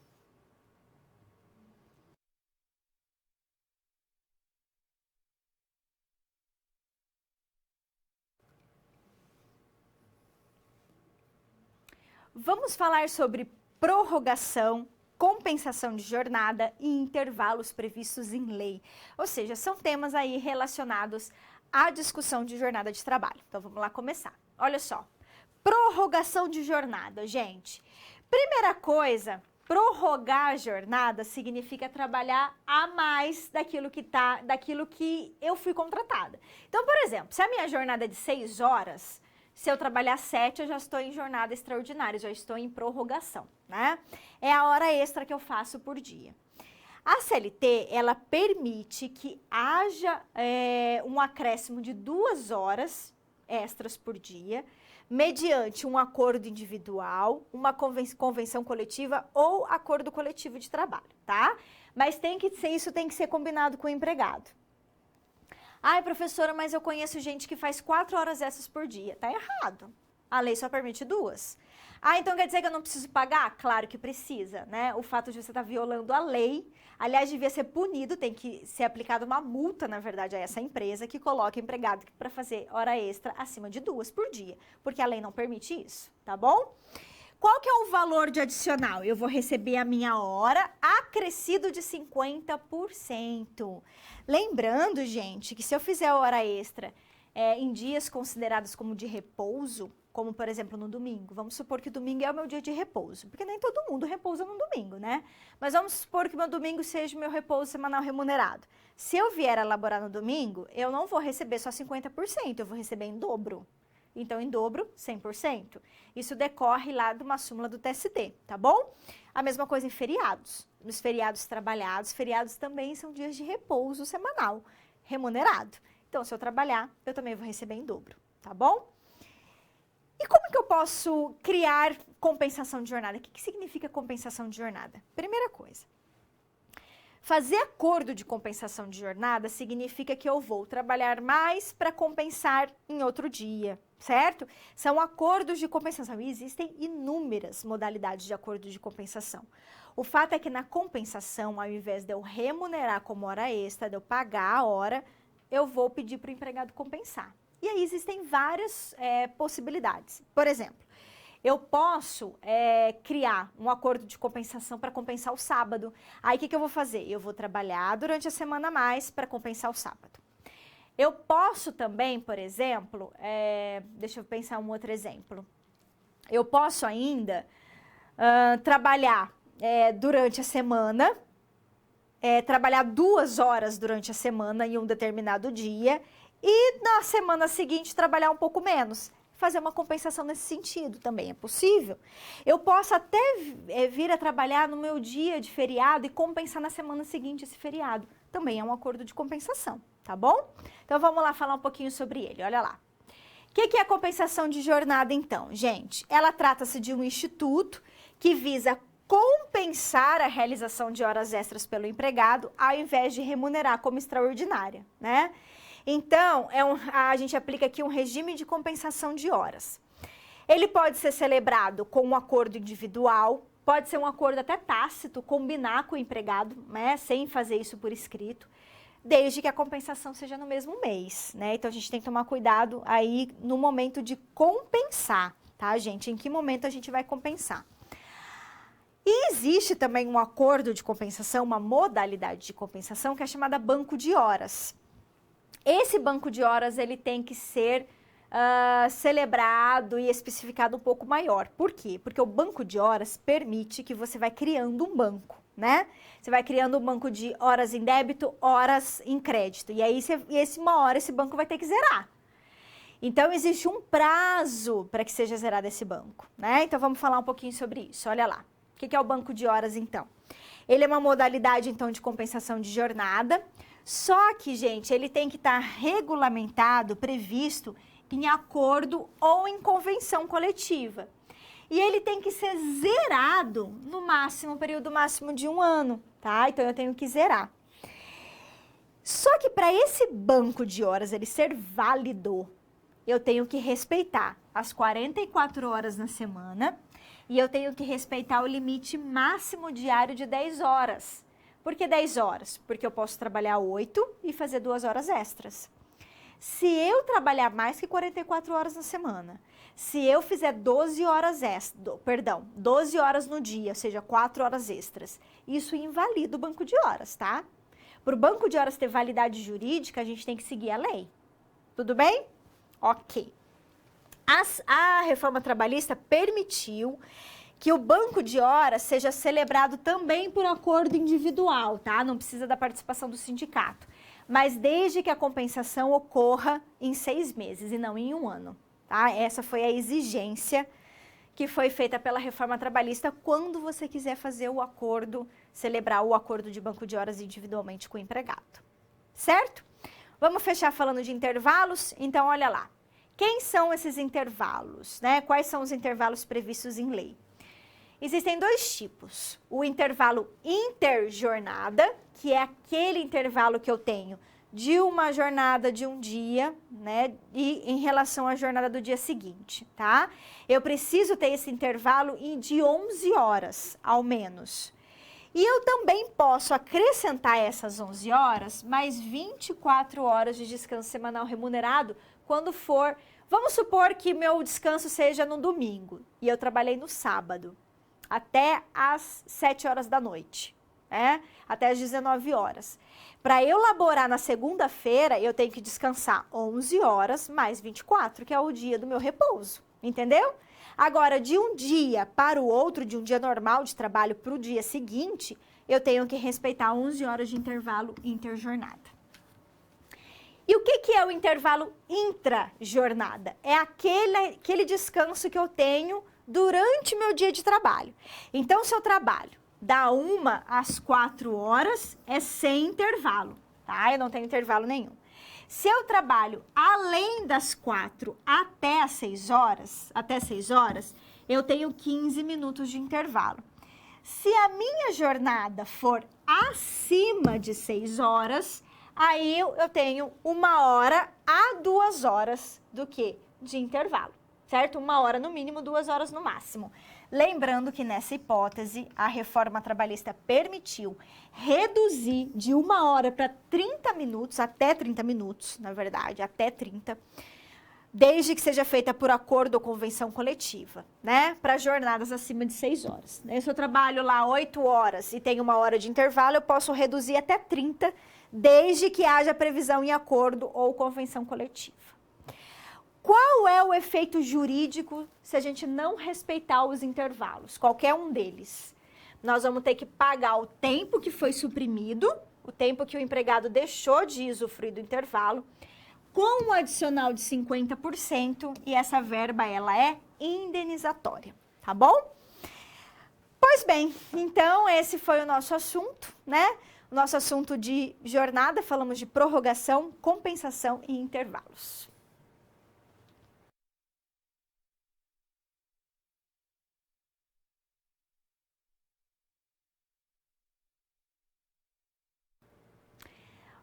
Vamos falar sobre prorrogação, compensação de jornada e intervalos previstos em lei. Ou seja, são temas aí relacionados à discussão de jornada de trabalho. Então vamos lá começar. Olha só, prorrogação de jornada, gente. Primeira coisa, prorrogar a jornada significa trabalhar a mais daquilo que eu fui contratada. Então, por exemplo, se a minha jornada é de 6 horas, se eu trabalhar 7, eu já estou em jornada extraordinária, já estou em prorrogação, né? É a hora extra que eu faço por dia. A CLT, ela permite que haja um acréscimo de 2 horas extras por dia, mediante um acordo individual, uma convenção coletiva ou acordo coletivo de trabalho, tá? Mas isso tem que ser combinado com o empregado. Ai, professora, mas eu conheço gente que faz 4 horas extras por dia. Tá errado. A lei só permite 2. Ah, então quer dizer que eu não preciso pagar? Claro que precisa, né? O fato de você estar violando a lei, aliás, devia ser punido, tem que ser aplicada uma multa, na verdade, a essa empresa que coloca empregado para fazer hora extra acima de 2 por dia, porque a lei não permite isso, tá bom? Qual que é o valor de adicional? Eu vou receber a minha hora acrescido de 50%. Lembrando, gente, que se eu fizer a hora extra em dias considerados como de repouso, como por exemplo no domingo, vamos supor que domingo é o meu dia de repouso, porque nem todo mundo repousa no domingo, né? Mas vamos supor que meu domingo seja o meu repouso semanal remunerado. Se eu vier elaborar no domingo, eu não vou receber só 50%, eu vou receber em dobro. Então, em dobro, 100%. Isso decorre lá de uma súmula do TST, tá bom? A mesma coisa em feriados. Nos feriados trabalhados, feriados também são dias de repouso semanal, remunerado. Então, se eu trabalhar, eu também vou receber em dobro, tá bom? E como que eu posso criar compensação de jornada? O que significa compensação de jornada? Primeira coisa, fazer acordo de compensação de jornada significa que eu vou trabalhar mais para compensar em outro dia, certo? São acordos de compensação e existem inúmeras modalidades de acordo de compensação. O fato é que na compensação, ao invés de eu remunerar como hora extra, de eu pagar a hora, eu vou pedir para o empregado compensar. E aí existem várias possibilidades. Por exemplo, eu posso criar um acordo de compensação para compensar o sábado. Aí, o que eu vou fazer? Eu vou trabalhar durante a semana a mais para compensar o sábado. Eu posso também, por exemplo, deixa eu pensar um outro exemplo. Eu posso ainda trabalhar durante a semana, trabalhar 2 horas durante a semana em um determinado dia e na semana seguinte trabalhar um pouco menos. Fazer uma compensação nesse sentido também é possível. Eu posso até vir a trabalhar no meu dia de feriado e compensar na semana seguinte esse feriado. Também é um acordo de compensação, tá bom? Então vamos lá falar um pouquinho sobre ele, olha lá. O que é a compensação de jornada então, gente? Ela trata-se de um instituto que visa compensar a realização de horas extras pelo empregado ao invés de remunerar como extraordinária, né? Então, a gente aplica aqui um regime de compensação de horas. Ele pode ser celebrado com um acordo individual, pode ser um acordo até tácito, combinar com o empregado, né, sem fazer isso por escrito, desde que a compensação seja no mesmo mês, né? Então, a gente tem que tomar cuidado aí no momento de compensar, tá, gente? Em que momento a gente vai compensar? E existe também um acordo de compensação, uma modalidade de compensação que é chamada banco de horas. Esse banco de horas, ele tem que ser celebrado e especificado um pouco maior. Por quê? Porque o banco de horas permite que você vai criando um banco, né? Você vai criando um banco de horas em débito, horas em crédito. E aí, uma hora, esse banco vai ter que zerar. Então, existe um prazo para que seja zerado esse banco, né? Então, vamos falar um pouquinho sobre isso. Olha lá. O que é o banco de horas, então? Ele é uma modalidade, então, de compensação de jornada. Só que, gente, ele tem que estar regulamentado, previsto em acordo ou em convenção coletiva. E ele tem que ser zerado no máximo, período máximo de 1 ano, tá? Então, eu tenho que zerar. Só que para esse banco de horas ele ser válido, eu tenho que respeitar as 44 horas na semana e eu tenho que respeitar o limite máximo diário de 10 horas. Por que 10 horas? Porque eu posso trabalhar 8 e fazer 2 horas extras. Se eu trabalhar mais que 44 horas na semana, se eu fizer 12 horas extras, 12 horas no dia, ou seja, 4 horas extras, isso invalida o banco de horas, tá? Para o banco de horas ter validade jurídica, a gente tem que seguir a lei. Tudo bem? Ok. A reforma trabalhista permitiu que o banco de horas seja celebrado também por acordo individual, tá? Não precisa da participação do sindicato. Mas desde que a compensação ocorra em 6 meses e não em 1 ano, tá? Essa foi a exigência que foi feita pela reforma trabalhista quando você quiser fazer o acordo, celebrar o acordo de banco de horas individualmente com o empregado. Certo? Vamos fechar falando de intervalos? Então, olha lá. Quem são esses intervalos, né? Quais são os intervalos previstos em lei? Existem 2 tipos. O intervalo interjornada, que é aquele intervalo que eu tenho de uma jornada de um dia, né, e em relação à jornada do dia seguinte, tá? Eu preciso ter esse intervalo de 11 horas, ao menos. E eu também posso acrescentar essas 11 horas, mais 24 horas de descanso semanal remunerado, quando for... Vamos supor que meu descanso seja no domingo, e eu trabalhei no sábado, até às 7 horas da noite, né? Até às 19 horas. Para eu laborar na segunda-feira, eu tenho que descansar 11 horas mais 24, que é o dia do meu repouso, entendeu? Agora, de um dia para o outro, de um dia normal de trabalho para o dia seguinte, eu tenho que respeitar 11 horas de intervalo interjornada. E o que é o intervalo intrajornada? É aquele descanso que eu tenho durante meu dia de trabalho. Então, se eu trabalho da 1 às 4 horas, é sem intervalo, tá? Eu não tenho intervalo nenhum. Se eu trabalho além das 4 até 6 horas, eu tenho 15 minutos de intervalo. Se a minha jornada for acima de 6 horas, aí eu tenho 1 hora a 2 horas do quê? De intervalo, certo? 1 hora no mínimo, 2 horas no máximo. Lembrando que nessa hipótese, a reforma trabalhista permitiu reduzir de 1 hora para 30 minutos, até 30 minutos, na verdade, até 30, desde que seja feita por acordo ou convenção coletiva, né? Para jornadas acima de 6 horas. Se eu trabalho lá 8 horas e tenho 1 hora de intervalo, eu posso reduzir até 30, desde que haja previsão em acordo ou convenção coletiva. Qual é o efeito jurídico se a gente não respeitar os intervalos? Qualquer um deles. Nós vamos ter que pagar o tempo que foi suprimido, o tempo que o empregado deixou de usufruir do intervalo, com um adicional de 50%, e essa verba, ela é indenizatória, tá bom? Pois bem, então esse foi o nosso assunto, né? O nosso assunto de jornada, falamos de prorrogação, compensação e intervalos.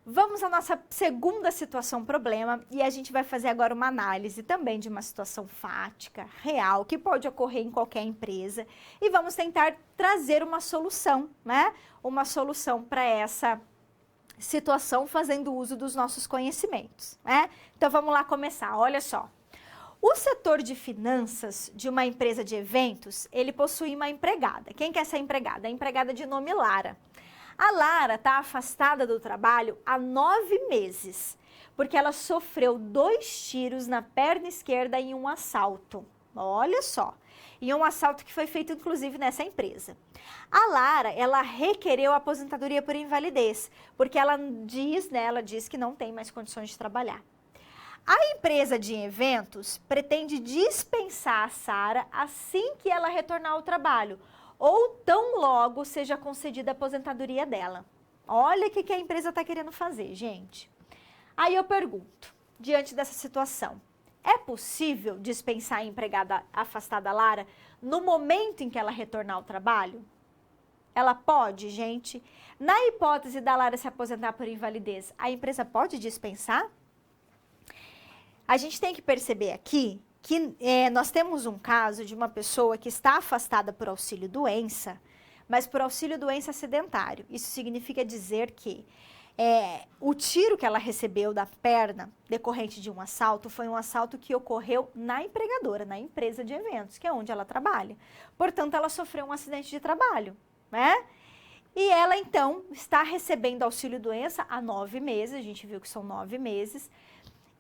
Vamos à nossa segunda situação problema e a gente vai fazer agora uma análise também de uma situação fática, real, que pode ocorrer em qualquer empresa e vamos tentar trazer uma solução, né? Uma solução para essa situação fazendo uso dos nossos conhecimentos, né? Então vamos lá começar, olha só. O setor de finanças de uma empresa de eventos, ele possui uma empregada. Quem que é essa empregada? A empregada de nome Lara. A Lara está afastada do trabalho há 9 meses, porque ela sofreu 2 tiros na perna esquerda em um assalto. Olha só, em um assalto que foi feito inclusive nessa empresa. A Lara, ela requereu a aposentadoria por invalidez, porque ela diz que não tem mais condições de trabalhar. A empresa de eventos pretende dispensar a Sara assim que ela retornar ao trabalho, ou tão logo seja concedida a aposentadoria dela. Olha o que a empresa está querendo fazer, gente. Aí eu pergunto, diante dessa situação, é possível dispensar a empregada afastada Lara no momento em que ela retornar ao trabalho? Ela pode, gente? Na hipótese da Lara se aposentar por invalidez, a empresa pode dispensar? A gente tem que perceber aqui que nós temos um caso de uma pessoa que está afastada por auxílio-doença, mas por auxílio-doença sedentário. Isso significa dizer que o tiro que ela recebeu da perna, decorrente de um assalto, foi um assalto que ocorreu na empregadora, na empresa de eventos, que é onde ela trabalha. Portanto, ela sofreu um acidente de trabalho, né? E ela, então, está recebendo auxílio-doença há 9 meses, a gente viu que são 9 meses,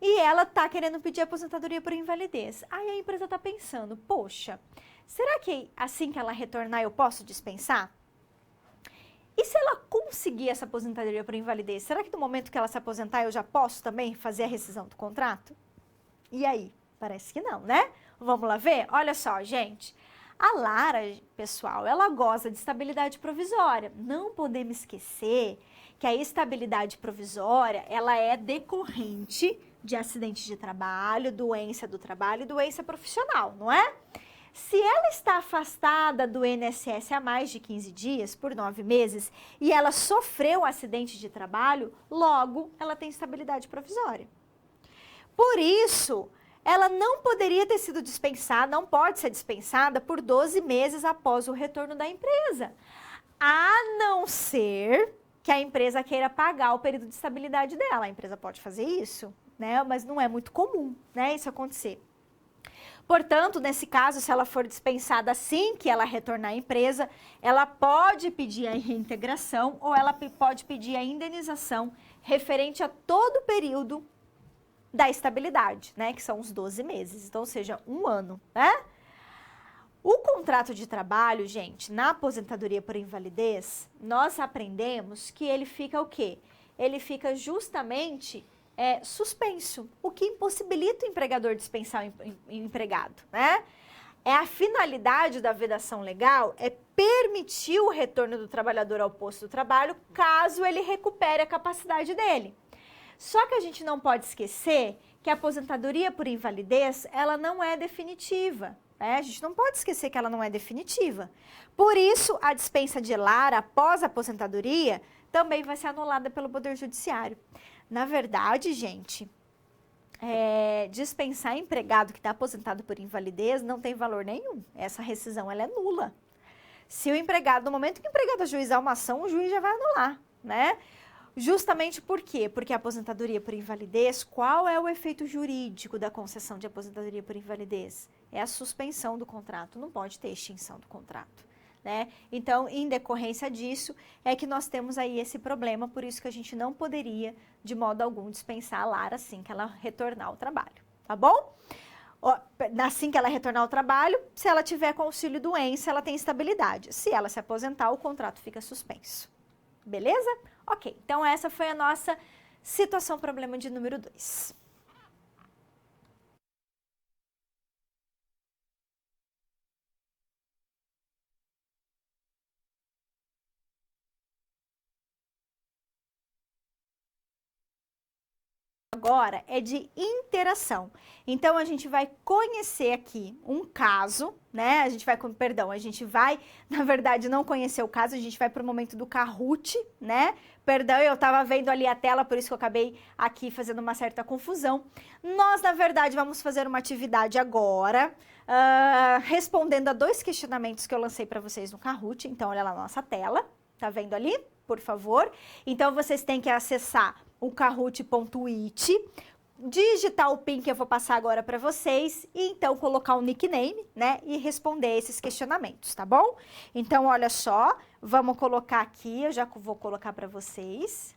e ela está querendo pedir aposentadoria por invalidez. Aí a empresa está pensando, poxa, será que assim que ela retornar eu posso dispensar? E se ela conseguir essa aposentadoria por invalidez, será que no momento que ela se aposentar eu já posso também fazer a rescisão do contrato? E aí? Parece que não, né? Vamos lá ver? Olha só, gente. A Lara, pessoal, ela goza de estabilidade provisória. Não podemos esquecer que a estabilidade provisória, ela é decorrente de acidente de trabalho, doença do trabalho e doença profissional, não é? Se ela está afastada do INSS há mais de 15 dias, por 9 meses, e ela sofreu um acidente de trabalho, logo ela tem estabilidade provisória. Por isso, ela não poderia ter sido dispensada, não pode ser dispensada por 12 meses após o retorno da empresa, a não ser que a empresa queira pagar o período de estabilidade dela. A empresa pode fazer isso, né? Mas não é muito comum, né, isso acontecer. Portanto, nesse caso, se ela for dispensada assim que ela retornar à empresa, ela pode pedir a reintegração ou ela pode pedir a indenização referente a todo o período da estabilidade, né, que são os 12 meses, então, ou seja, 1 ano, né? O contrato de trabalho, gente, na aposentadoria por invalidez, nós aprendemos que ele fica o quê? Ele fica justamente suspenso, o que impossibilita o empregador dispensar o empregado, né? A finalidade da vedação legal é permitir o retorno do trabalhador ao posto do trabalho caso ele recupere a capacidade dele. Só que a gente não pode esquecer que a aposentadoria por invalidez, ela não é definitiva. A gente não pode esquecer que ela não é definitiva. Por isso, a dispensa de Lara após a aposentadoria também vai ser anulada pelo Poder Judiciário. Na verdade, gente, dispensar empregado que está aposentado por invalidez não tem valor nenhum. Essa rescisão ela é nula. Se o empregado, no momento que o empregado ajuizar uma ação, o juiz já vai anular, né? Justamente por quê? Porque a aposentadoria por invalidez, qual é o efeito jurídico da concessão de aposentadoria por invalidez? É a suspensão do contrato, não pode ter extinção do contrato, né? Então, em decorrência disso, é que nós temos aí esse problema, por isso que a gente não poderia, de modo algum, dispensar a Lara assim que ela retornar ao trabalho, tá bom? Assim que ela retornar ao trabalho, se ela tiver com auxílio doença, ela tem estabilidade. Se ela se aposentar, o contrato fica suspenso. Beleza? Ok, então essa foi a nossa situação problema de número 2. Agora é de interação. Então a gente vai conhecer aqui um caso, né? A gente vai, na verdade, não conhecer o caso, a gente vai para o momento do Kahoot, né? Perdão, eu estava vendo ali a tela, por isso que eu acabei aqui fazendo uma certa confusão. Nós, na verdade, vamos fazer uma atividade agora, respondendo a 2 questionamentos que eu lancei para vocês no Kahoot. Então, olha lá a nossa tela, tá vendo ali? Por favor. Então, vocês têm que acessar o kahoot.it, digitar o PIN que eu vou passar agora para vocês e então colocar o nickname, né, e responder esses questionamentos, tá bom? Então, olha só, vamos colocar aqui, eu já vou colocar para vocês.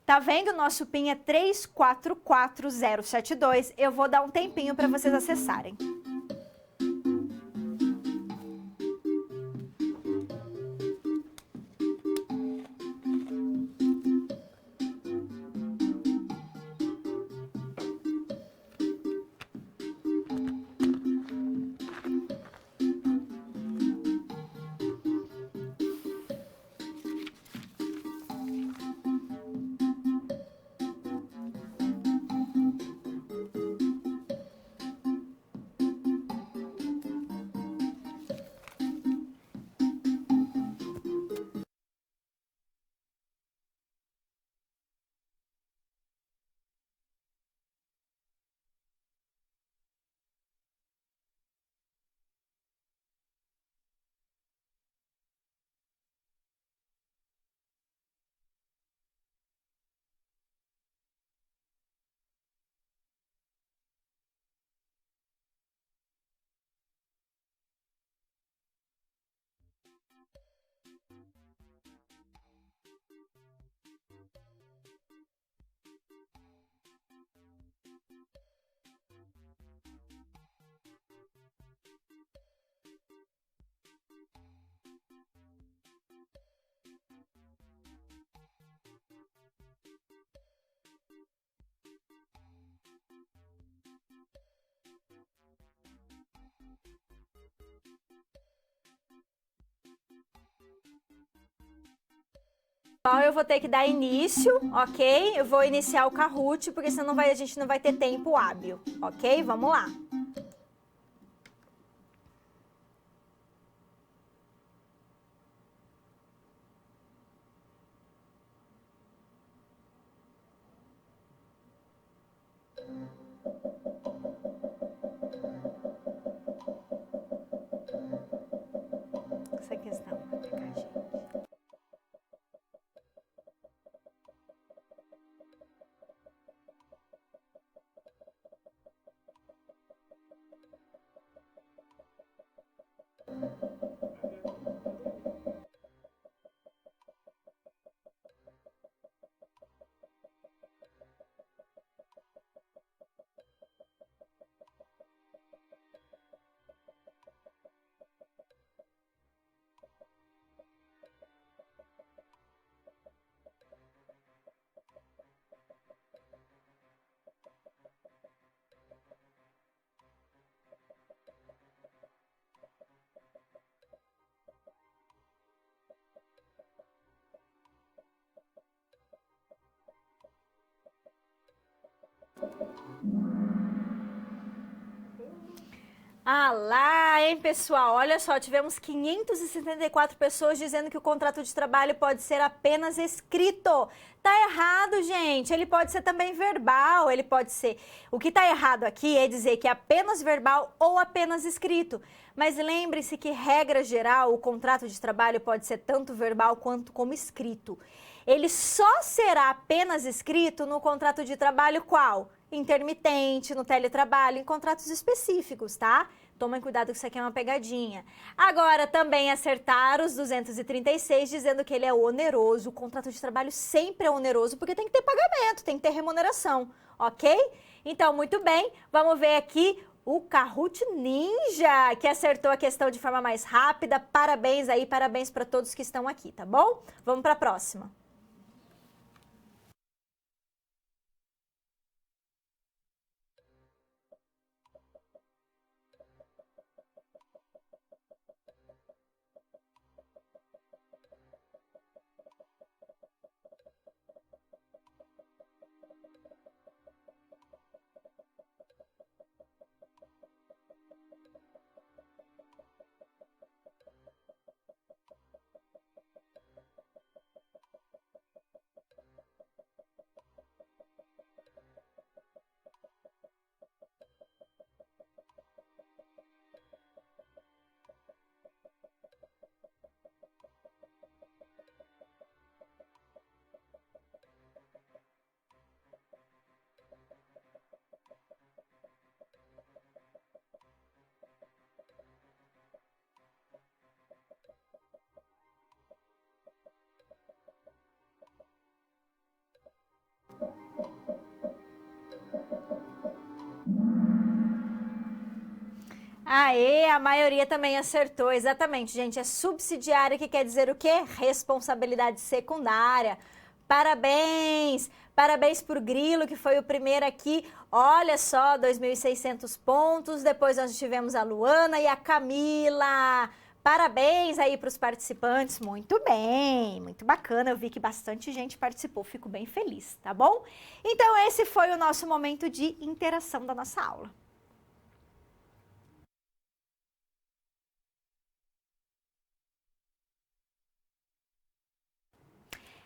Tá vendo? Nosso PIN é 344072. Eu vou dar um tempinho para vocês acessarem. Então, eu vou ter que dar início, ok? Eu vou iniciar o Kahoot, porque senão a gente não vai ter tempo hábil, ok? Vamos lá. Essa questão vai pegar a gente. Ah lá, hein, pessoal? Olha só, tivemos 574 pessoas dizendo que o contrato de trabalho pode ser apenas escrito. Tá errado, gente. Ele pode ser também verbal, ele pode ser... O que tá errado aqui é dizer que é apenas verbal ou apenas escrito. Mas lembre-se que, regra geral, o contrato de trabalho pode ser tanto verbal quanto como escrito. Ele só será apenas escrito no contrato de trabalho qual? Intermitente, no teletrabalho, em contratos específicos, tá? Tomem cuidado que isso aqui é uma pegadinha. Agora, também acertaram os 236, dizendo que ele é oneroso. O contrato de trabalho sempre é oneroso, porque tem que ter pagamento, tem que ter remuneração, ok? Então, muito bem, vamos ver aqui o Kahoot Ninja, que acertou a questão de forma mais rápida. Parabéns aí, parabéns para todos que estão aqui, tá bom? Vamos para a próxima. Aê, a maioria também acertou, exatamente, gente. É subsidiária, que quer dizer o quê? Responsabilidade secundária. Parabéns! Parabéns pro Grilo, que foi o primeiro aqui. Olha só, 2.600 pontos. Depois nós tivemos a Luana e a Camila. Parabéns aí para os participantes. Muito bem, muito bacana. Eu vi que bastante gente participou. Fico bem feliz, tá bom? Então, esse foi o nosso momento de interação da nossa aula.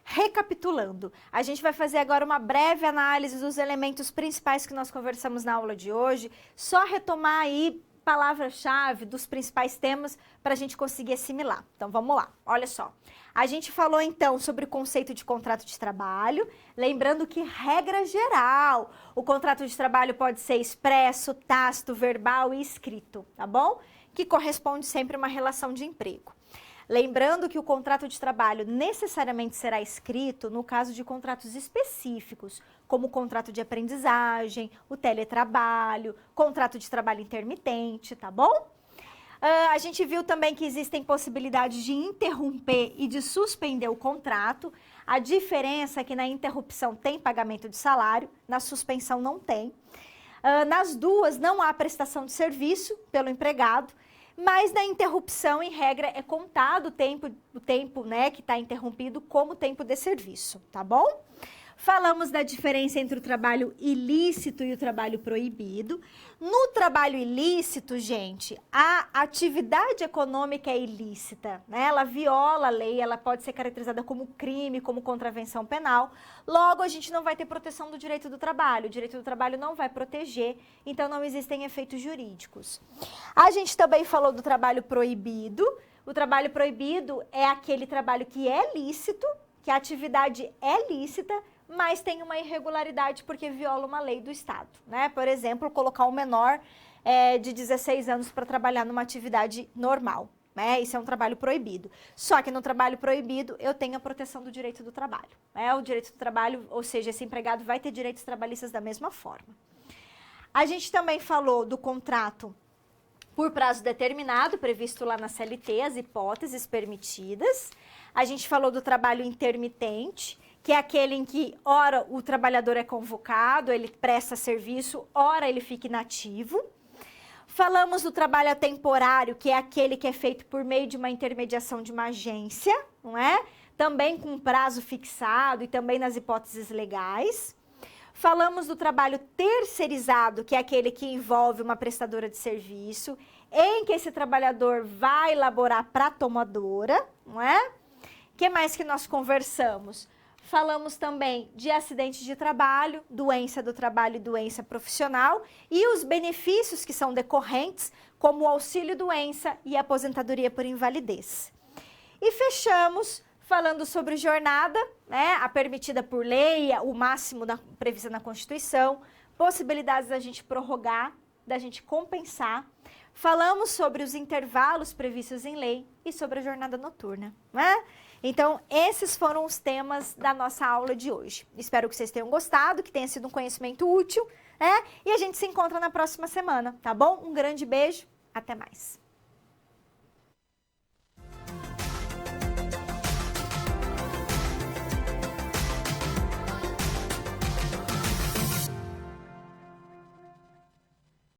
Recapitulando, a gente vai fazer agora uma breve análise dos elementos principais que nós conversamos na aula de hoje, só retomar aí palavra-chave dos principais temas para a gente conseguir assimilar. Então vamos lá, olha só. A gente falou então sobre o conceito de contrato de trabalho, lembrando que, regra geral, o contrato de trabalho pode ser expresso, tácito, verbal e escrito, tá bom? Que corresponde sempre a uma relação de emprego. Lembrando que o contrato de trabalho necessariamente será escrito no caso de contratos específicos, como o contrato de aprendizagem, o teletrabalho, contrato de trabalho intermitente, tá bom? A gente viu também que existem possibilidades de interromper e de suspender o contrato. A diferença é que na interrupção tem pagamento de salário, na suspensão não tem. Nas duas não há prestação de serviço pelo empregado, mas na interrupção, em regra, é contado o tempo, né, que está interrompido como tempo de serviço, tá bom? Falamos da diferença entre o trabalho ilícito e o trabalho proibido. No trabalho ilícito, gente, a atividade econômica é ilícita, né? Ela viola a lei, ela pode ser caracterizada como crime, como contravenção penal. Logo, a gente não vai ter proteção do direito do trabalho. O direito do trabalho não vai proteger, então não existem efeitos jurídicos. A gente também falou do trabalho proibido. O trabalho proibido é aquele trabalho que é lícito, que a atividade é lícita, mas tem uma irregularidade porque viola uma lei do Estado, né? Por exemplo, colocar um menor de 16 anos para trabalhar numa atividade normal, né? Isso é um trabalho proibido. Só que no trabalho proibido eu tenho a proteção do direito do trabalho, né? O direito do trabalho, ou seja, esse empregado vai ter direitos trabalhistas da mesma forma. A gente também falou do contrato por prazo determinado, previsto lá na CLT, as hipóteses permitidas. A gente falou do trabalho intermitente, que é aquele em que, ora, o trabalhador é convocado, ele presta serviço, ora, ele fica inativo. Falamos do trabalho temporário, que é aquele que é feito por meio de uma intermediação de uma agência, não é? Também com prazo fixado e também nas hipóteses legais. Falamos do trabalho terceirizado, que é aquele que envolve uma prestadora de serviço, em que esse trabalhador vai elaborar para a tomadora, não é? O que mais que nós conversamos? Falamos também de acidente de trabalho, doença do trabalho e doença profissional e os benefícios que são decorrentes, como o auxílio-doença e a aposentadoria por invalidez. E fechamos falando sobre jornada, né, a permitida por lei, o máximo previsto na Constituição, possibilidades da gente prorrogar, da gente compensar. Falamos sobre os intervalos previstos em lei e sobre a jornada noturna, né? Então, esses foram os temas da nossa aula de hoje. Espero que vocês tenham gostado, que tenha sido um conhecimento útil, né? E a gente se encontra na próxima semana, tá bom? Um grande beijo, até mais.